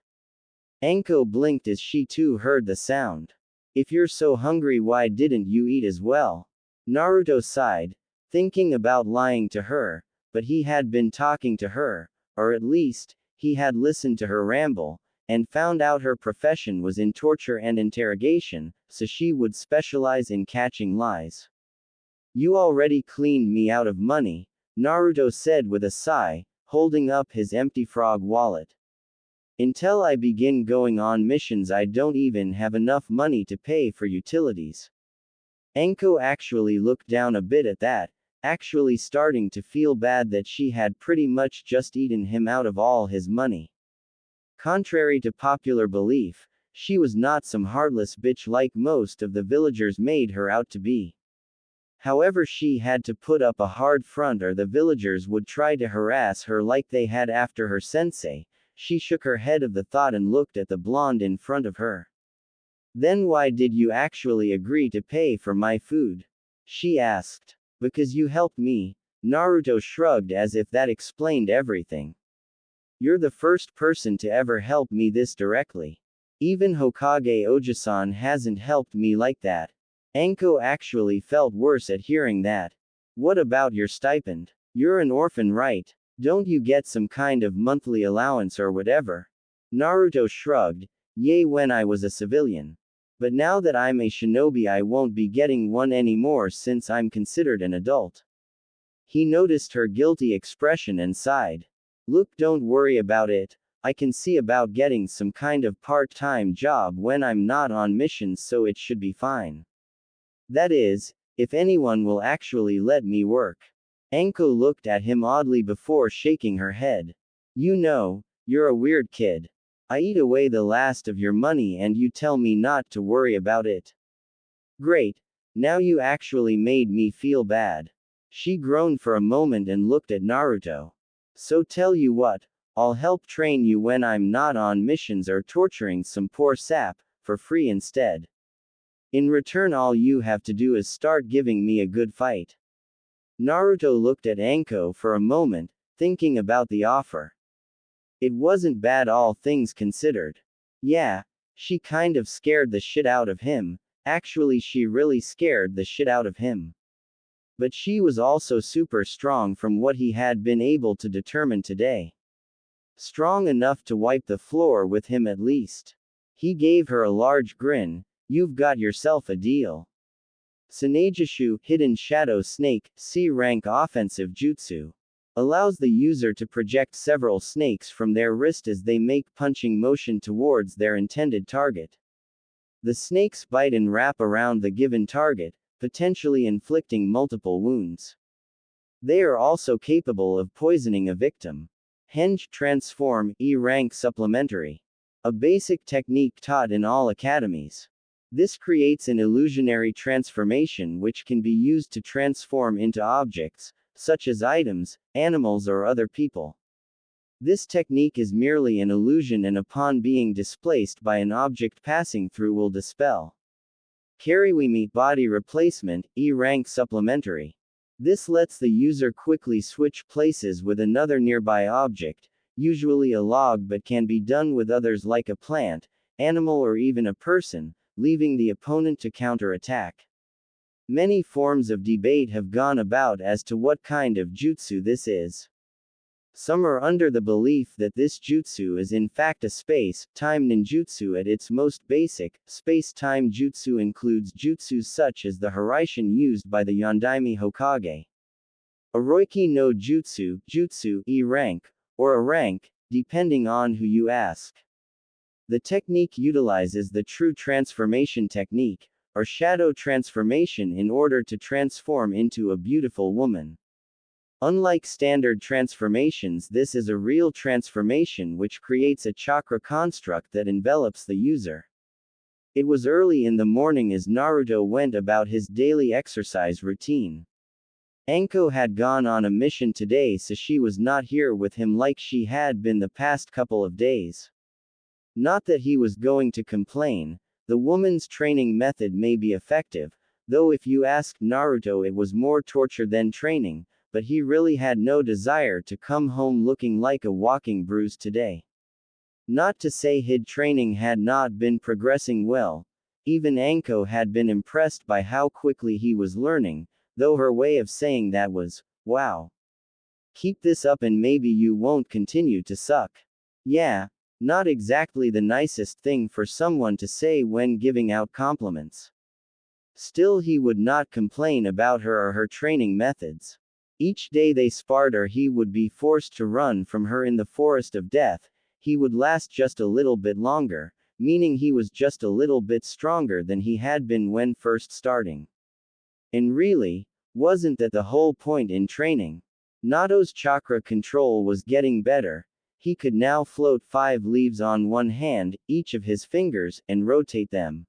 Anko blinked as she too heard the sound. If you're so hungry, why didn't you eat as well? Naruto sighed, thinking about lying to her, but he had been talking to her, or at least, he had listened to her ramble, and found out her profession was in torture and interrogation, so she would specialize in catching lies. You already cleaned me out of money, Naruto said with a sigh, holding up his empty frog wallet. Until I begin going on missions, I don't even have enough money to pay for utilities. Anko actually looked down a bit at that, actually starting to feel bad that she had pretty much just eaten him out of all his money. Contrary to popular belief, she was not some heartless bitch like most of the villagers made her out to be. However, she had to put up a hard front or the villagers would try to harass her like they had after her sensei. She shook her head at the thought and looked at the blonde in front of her. Then why did you actually agree to pay for my food? She asked. Because you helped me. Naruto shrugged as if that explained everything. You're the first person to ever help me this directly. Even Hokage Ojisan hasn't helped me like that. Anko actually felt worse at hearing that. What about your stipend? You're an orphan, right? Don't you get some kind of monthly allowance or whatever? Naruto shrugged. Yay, when I was a civilian. But now that I'm a shinobi, I won't be getting one anymore since I'm considered an adult. He noticed her guilty expression and sighed. Look, don't worry about it. I can see about getting some kind of part-time job when I'm not on missions, so it should be fine. That is, if anyone will actually let me work. Anko looked at him oddly before shaking her head. You know, you're a weird kid. I eat away the last of your money and you tell me not to worry about it. Great. Now you actually made me feel bad. She groaned for a moment and looked at Naruto. So tell you what, I'll help train you when I'm not on missions or torturing some poor sap, for free instead. In return, all you have to do is start giving me a good fight. Naruto looked at Anko for a moment, thinking about the offer. It wasn't bad, all things considered. Yeah, she kind of scared the shit out of him. Actually, she really scared the shit out of him. But she was also super strong from what he had been able to determine today. Strong enough to wipe the floor with him at least. He gave her a large grin. You've got yourself a deal. Tsunejishu, Hidden Shadow Snake, C-rank offensive jutsu. Allows the user to project several snakes from their wrist as they make punching motion towards their intended target. The snakes bite and wrap around the given target, potentially inflicting multiple wounds. They are also capable of poisoning a victim. Henge Transform, E-rank supplementary. A basic technique taught in all academies. This creates an illusionary transformation which can be used to transform into objects, such as items, animals or other people. This technique is merely an illusion and upon being displaced by an object passing through will dispel. Kariwimi Body Replacement, E-rank supplementary. This lets the user quickly switch places with another nearby object, usually a log, but can be done with others like a plant, animal or even a person, leaving the opponent to counterattack. Many forms of debate have gone about as to what kind of jutsu this is. Some are under the belief that this jutsu is in fact a space-time ninjutsu at its most basic. Space-time jutsu includes jutsus such as the Hiraishin used by the Yondaime Hokage. Oroiki no jutsu, jutsu, E-rank, or a rank, depending on who you ask. The technique utilizes the true transformation technique, or shadow transformation, in order to transform into a beautiful woman. Unlike standard transformations, this is a real transformation which creates a chakra construct that envelops the user. It was early in the morning as Naruto went about his daily exercise routine. Anko had gone on a mission today, so she was not here with him like she had been the past couple of days. Not that he was going to complain. The woman's training method may be effective, though if you asked Naruto it was more torture than training, but he really had no desire to come home looking like a walking bruise today. Not to say his training had not been progressing well. Even Anko had been impressed by how quickly he was learning, though her way of saying that was, wow. Keep this up and maybe you won't continue to suck. Yeah. Not exactly the nicest thing for someone to say when giving out compliments. Still, he would not complain about her or her training methods. Each day they sparred or he would be forced to run from her in the forest of death. He would last just a little bit longer, meaning he was just a little bit stronger than he had been when first starting. And really, wasn't that the whole point in training? Nato's chakra control was getting better. He could now float 5 leaves on one hand, each of his fingers, and rotate them.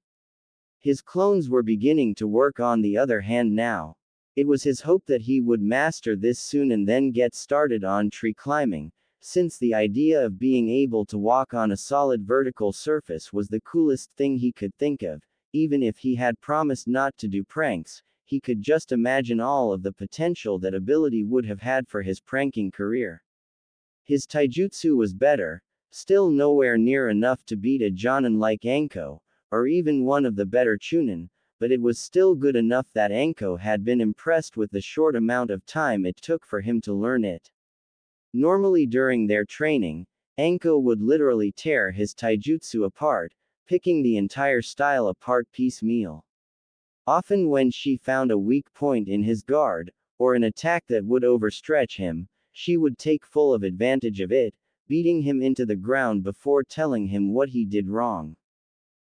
His clones were beginning to work on the other hand now. It was his hope that he would master this soon and then get started on tree climbing, since the idea of being able to walk on a solid vertical surface was the coolest thing he could think of. Even if he had promised not to do pranks, he could just imagine all of the potential that ability would have had for his pranking career. His taijutsu was better, still nowhere near enough to beat a jonin like Anko, or even one of the better chunin, but it was still good enough that Anko had been impressed with the short amount of time it took for him to learn it. Normally during their training, Anko would literally tear his taijutsu apart, picking the entire style apart piecemeal. Often when she found a weak point in his guard, or an attack that would overstretch him, she would take full of advantage of it, beating him into the ground before telling him what he did wrong.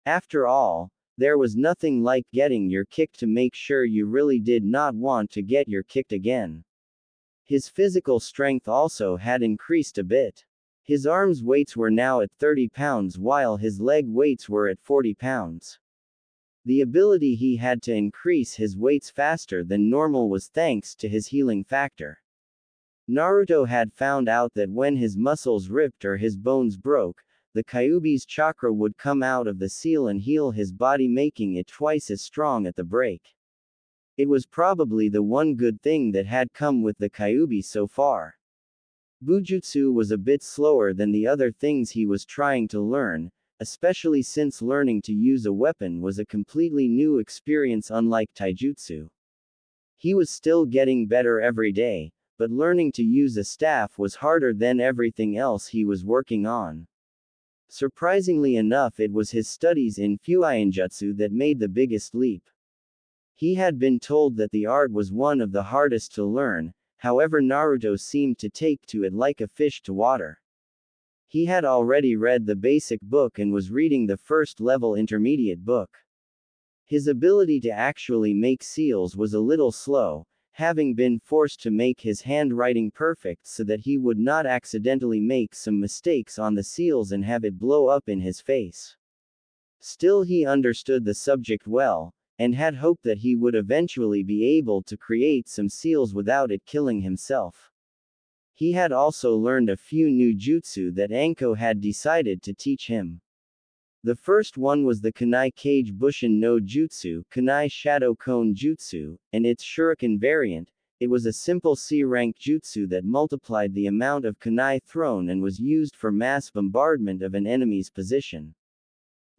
After all, there was nothing like getting your kicked to make sure you really did not want to get your kicked again. His physical strength also had increased a bit. His arms weights were now at 30 pounds while his leg weights were at 40 pounds. The ability he had to increase his weights faster than normal was thanks to his healing factor. Naruto had found out that when his muscles ripped or his bones broke, the Kyuubi's chakra would come out of the seal and heal his body, making it twice as strong at the break. It was probably the one good thing that had come with the Kyuubi so far. Bujutsu was a bit slower than the other things he was trying to learn, especially since learning to use a weapon was a completely new experience unlike taijutsu. He was still getting better every day, but learning to use a staff was harder than everything else he was working on. Surprisingly enough, it was his studies in Fuinjutsu that made the biggest leap. He had been told that the art was one of the hardest to learn, however Naruto seemed to take to it like a fish to water. He had already read the basic book and was reading the first level intermediate book. His ability to actually make seals was a little slow, having been forced to make his handwriting perfect so that he would not accidentally make some mistakes on the seals and have it blow up in his face. Still, he understood the subject well, and had hoped that he would eventually be able to create some seals without it killing himself. He had also learned a few new jutsu that Anko had decided to teach him. The first one was the Kunai Kage Bushin no Jutsu, Kunai Shadow Cone Jutsu, and its shuriken variant. It was a simple C-rank jutsu that multiplied the amount of kunai thrown and was used for mass bombardment of an enemy's position.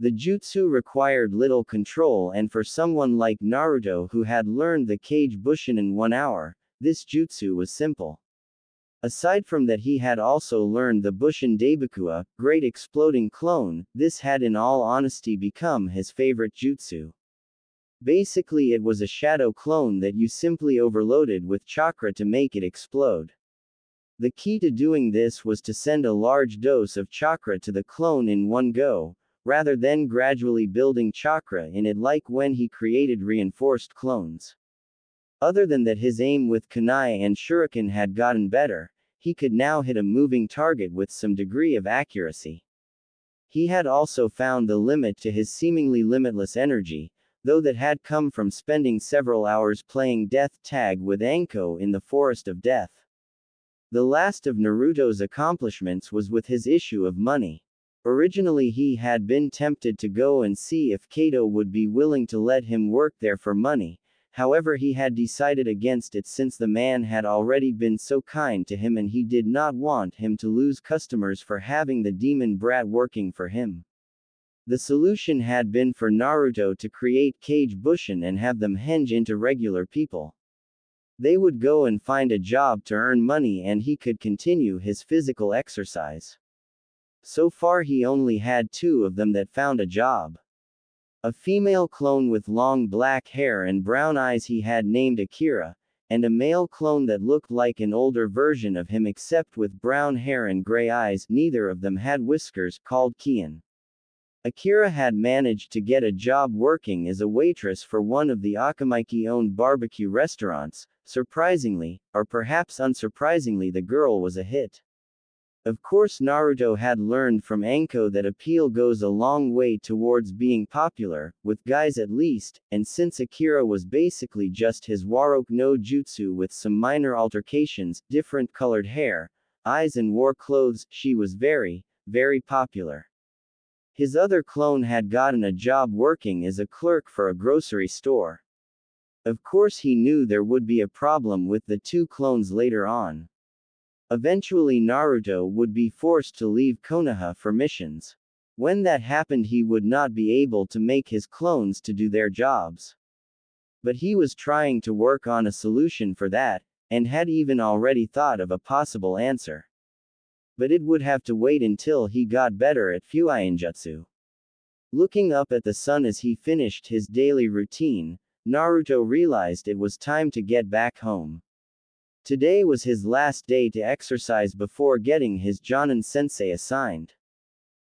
The jutsu required little control, and for someone like Naruto who had learned the Kage Bushin in 1 hour, this jutsu was simple. Aside from that, he had also learned the Bushin Daibakua, Great Exploding Clone. This had in all honesty become his favorite jutsu. Basically, it was a shadow clone that you simply overloaded with chakra to make it explode. The key to doing this was to send a large dose of chakra to the clone in one go, rather than gradually building chakra in it like when he created reinforced clones. Other than that, his aim with kunai and shuriken had gotten better. He could now hit a moving target with some degree of accuracy. He had also found the limit to his seemingly limitless energy, though that had come from spending several hours playing death tag with Anko in the Forest of Death. The last of Naruto's accomplishments was with his issue of money. Originally he had been tempted to go and see if Kato would be willing to let him work there for money. However, he had decided against it since the man had already been so kind to him and he did not want him to lose customers for having the demon brat working for him. The solution had been for Naruto to create Kage Bushin and have them henge into regular people. They would go and find a job to earn money and he could continue his physical exercise. So far he only had 2 of them that found a job. A female clone with long black hair and brown eyes he had named Akira, and a male clone that looked like an older version of him except with brown hair and gray eyes, neither of them had whiskers, called Kian. Akira had managed to get a job working as a waitress for one of the Akamaki-owned barbecue restaurants. Surprisingly, or perhaps unsurprisingly, the girl was a hit. Of course, Naruto had learned from Anko that appeal goes a long way towards being popular, with guys at least, and since Akira was basically just his Waroku no Jutsu with some minor altercations, different colored hair, eyes and wore clothes. She was very, very popular. His other clone had gotten a job working as a clerk for a grocery store. Of course he knew there would be a problem with the two clones later on. Eventually Naruto would be forced to leave Konoha for missions. When that happened he would not be able to make his clones to do their jobs. But he was trying to work on a solution for that, and had even already thought of a possible answer. But it would have to wait until he got better at Fuinjutsu. Looking up at the sun as he finished his daily routine, Naruto realized it was time to get back home. Today was his last day to exercise before getting his Jonin sensei assigned.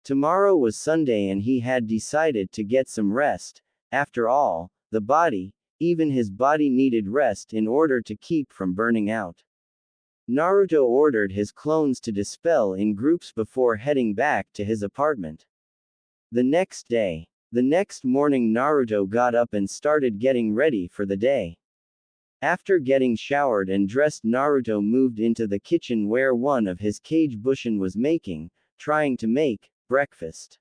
Tomorrow was Sunday and he had decided to get some rest. After all, the body, even his body needed rest in order to keep from burning out. Naruto ordered his clones to dispel in groups before heading back to his apartment. The next morning Naruto got up and started getting ready for the day. After getting showered and dressed Naruto moved into the kitchen where one of his Kage Bushin was trying to make, breakfast.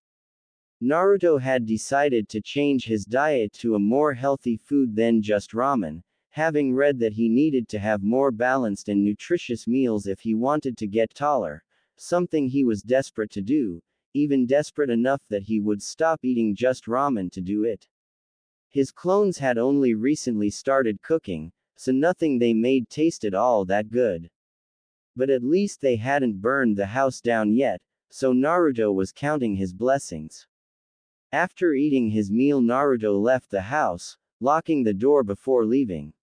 Naruto had decided to change his diet to a more healthy food than just ramen, having read that he needed to have more balanced and nutritious meals if he wanted to get taller, something he was desperate to do, even desperate enough that he would stop eating just ramen to do it. His clones had only recently started cooking, so nothing they made tasted all that good. But at least they hadn't burned the house down yet, so Naruto was counting his blessings. After eating his meal Naruto left the house, locking the door before leaving.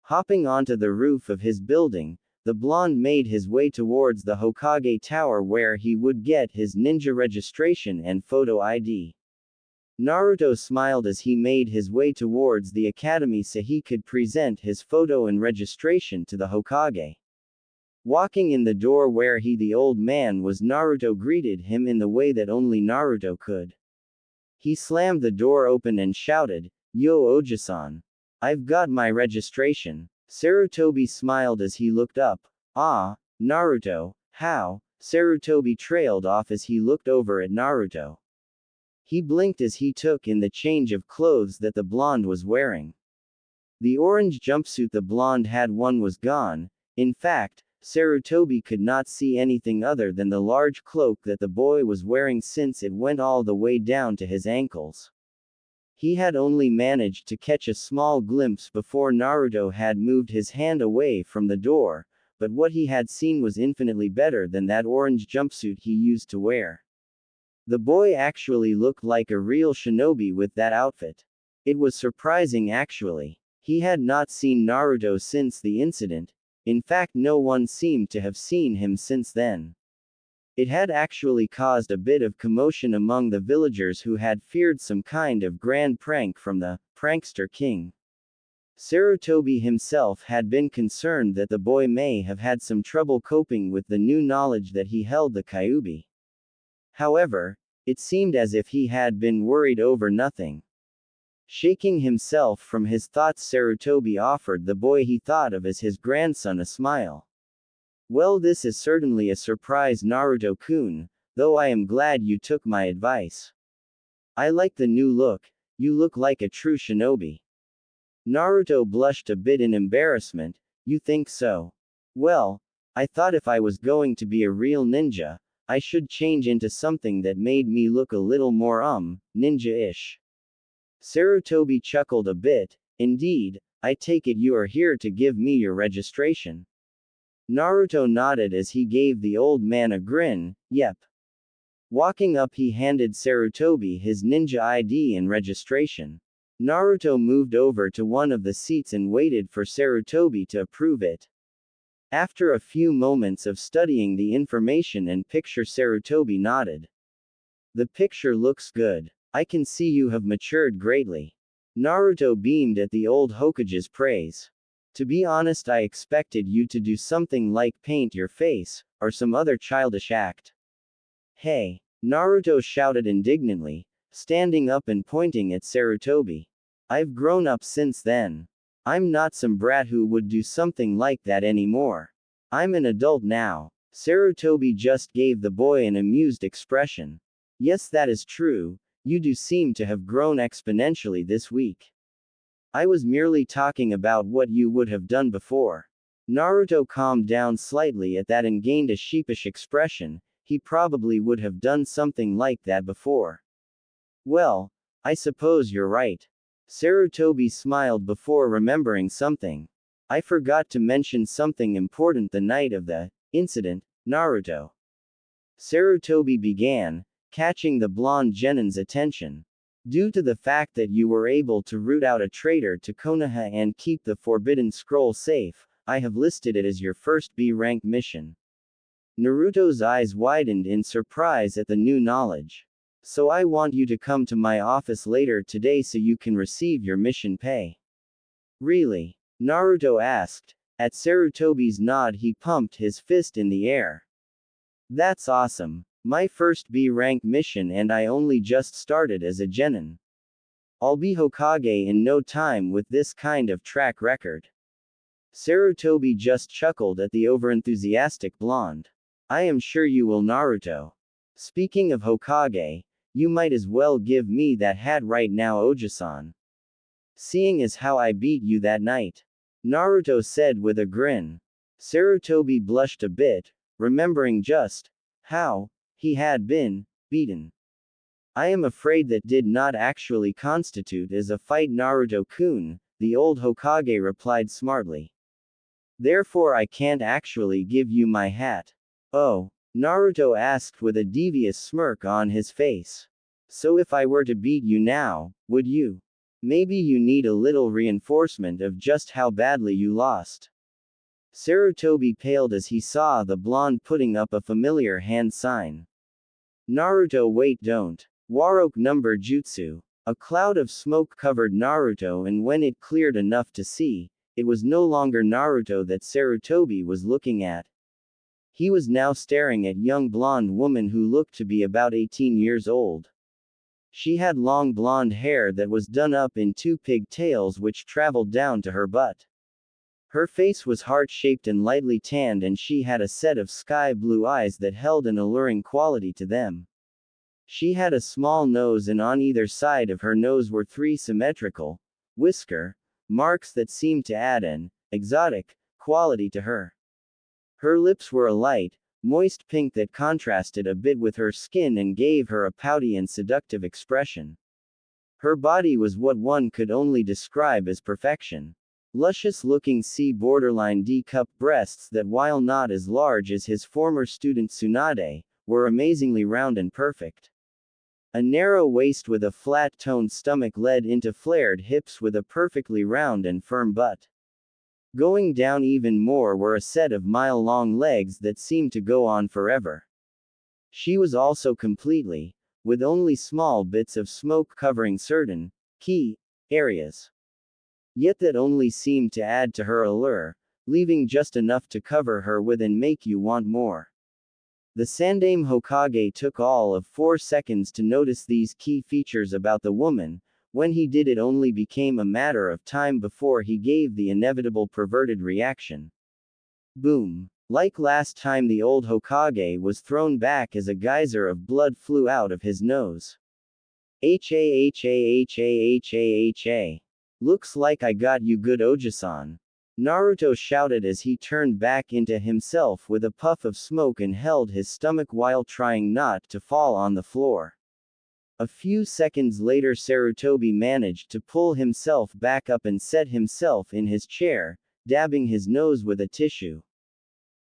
Hopping onto the roof of his building, the blonde made his way towards the Hokage Tower where he would get his ninja registration and photo ID. Naruto smiled as he made his way towards the academy so he could present his photo and registration to the Hokage. Walking in the door where the old man was, Naruto greeted him in the way that only Naruto could. He slammed the door open and shouted, "Yo Oji-san. I've got my registration." Sarutobi smiled as he looked up. "Ah, Naruto, how?" Sarutobi trailed off as he looked over at Naruto. He blinked as he took in the change of clothes that the blonde was wearing. The orange jumpsuit the blonde had was gone. In fact, Sarutobi could not see anything other than the large cloak that the boy was wearing since it went all the way down to his ankles. He had only managed to catch a small glimpse before Naruto had moved his hand away from the door, but what he had seen was infinitely better than that orange jumpsuit he used to wear. The boy actually looked like a real shinobi with that outfit. It was surprising actually. He had not seen Naruto since the incident. In fact, no one seemed to have seen him since then. It had actually caused a bit of commotion among the villagers who had feared some kind of grand prank from the prankster king. Sarutobi himself had been concerned that the boy may have had some trouble coping with the new knowledge that he held the Kyuubi. However, it seemed as if he had been worried over nothing. Shaking himself from his thoughts, Sarutobi offered the boy he thought of as his grandson a smile. "Well, this is certainly a surprise, Naruto-kun, though I am glad you took my advice. I like the new look, you look like a true shinobi." Naruto blushed a bit in embarrassment. "You think so? Well, I thought if I was going to be a real ninja, I should change into something that made me look a little more ninja-ish." Sarutobi chuckled a bit. "Indeed, I take it you are here to give me your registration." Naruto nodded as he gave the old man a grin. "Yep." Walking up, he handed Sarutobi his ninja ID and registration. Naruto moved over to one of the seats and waited for Sarutobi to approve it. After a few moments of studying the information and picture, Sarutobi nodded. "The picture looks good. I can see you have matured greatly." Naruto beamed at the old Hokage's praise. "To be honest, I expected you to do something like paint your face, or some other childish act." "Hey!" Naruto shouted indignantly, standing up and pointing at Sarutobi. "I've grown up since then. I'm not some brat who would do something like that anymore. I'm an adult now." Sarutobi just gave the boy an amused expression. Yes, that is true, you do seem to have grown exponentially this week. I was merely talking about what you would have done before. Naruto calmed down slightly at that and gained a sheepish expression. He probably would have done something like that before. Well, I suppose you're right. Sarutobi smiled before remembering something. I forgot to mention something important the night of the incident, Naruto. Sarutobi began, catching the blonde genin's attention. Due to the fact that you were able to root out a traitor to Konoha and keep the Forbidden Scroll safe, I have listed it as your first B-rank mission. Naruto's eyes widened in surprise at the new knowledge. So I want you to come to my office later today so you can receive your mission pay. Really? Naruto asked. At Sarutobi's nod he pumped his fist in the air. That's awesome. My first B-rank mission and I only just started as a genin. I'll be Hokage in no time with this kind of track record. Sarutobi just chuckled at the overenthusiastic blonde. I am sure you will, Naruto. Speaking of Hokage, you might as well give me that hat right now, Oji-san. Seeing as how I beat you that night. Naruto said with a grin. Sarutobi blushed a bit, remembering just how he had been beaten. I am afraid that did not actually constitute as a fight, Naruto-kun, the old Hokage replied smartly. Therefore I can't actually give you my hat. Oh, Naruto asked with a devious smirk on his face. So if I were to beat you now, would you? Maybe you need a little reinforcement of just how badly you lost. Sarutobi paled as he saw the blonde putting up a familiar hand sign. Naruto, wait, don't. Waroke number jutsu. A cloud of smoke covered Naruto, and when it cleared enough to see, it was no longer Naruto that Sarutobi was looking at. He was now staring at young blonde woman who looked to be about 18 years old. She had long blonde hair that was done up in two pigtails which traveled down to her butt. Her face was heart-shaped and lightly tanned, and she had a set of sky-blue eyes that held an alluring quality to them. She had a small nose, and on either side of her nose were three symmetrical whisker marks that seemed to add an exotic quality to her. Her lips were a light, moist pink that contrasted a bit with her skin and gave her a pouty and seductive expression. Her body was what one could only describe as perfection. Luscious-looking C-borderline D-cup breasts that, while not as large as his former student Tsunade, were amazingly round and perfect. A narrow waist with a flat-toned stomach led into flared hips with a perfectly round and firm butt. Going down even more were a set of mile-long legs that seemed to go on forever. She was also completely, with only small bits of smoke covering certain key areas. Yet that only seemed to add to her allure, leaving just enough to cover her with and make you want more. The Sandaime Hokage took all of 4 seconds to notice these key features about the woman. When he did, it only became a matter of time before he gave the inevitable perverted reaction. Boom. Like last time, the old Hokage was thrown back as a geyser of blood flew out of his nose. Ha. Looks like I got you good, Oji-san. Naruto shouted as he turned back into himself with a puff of smoke and held his stomach while trying not to fall on the floor. A few seconds later, Sarutobi managed to pull himself back up and set himself in his chair, dabbing his nose with a tissue.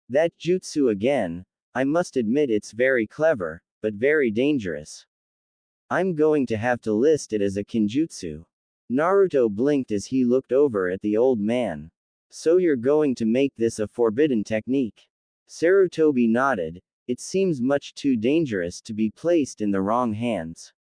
That jutsu again. I must admit it's very clever, but very dangerous. I'm going to have to list it as a kinjutsu. Naruto blinked as he looked over at the old man. So you're going to make this a forbidden technique? Sarutobi nodded. It seems much too dangerous to be placed in the wrong hands.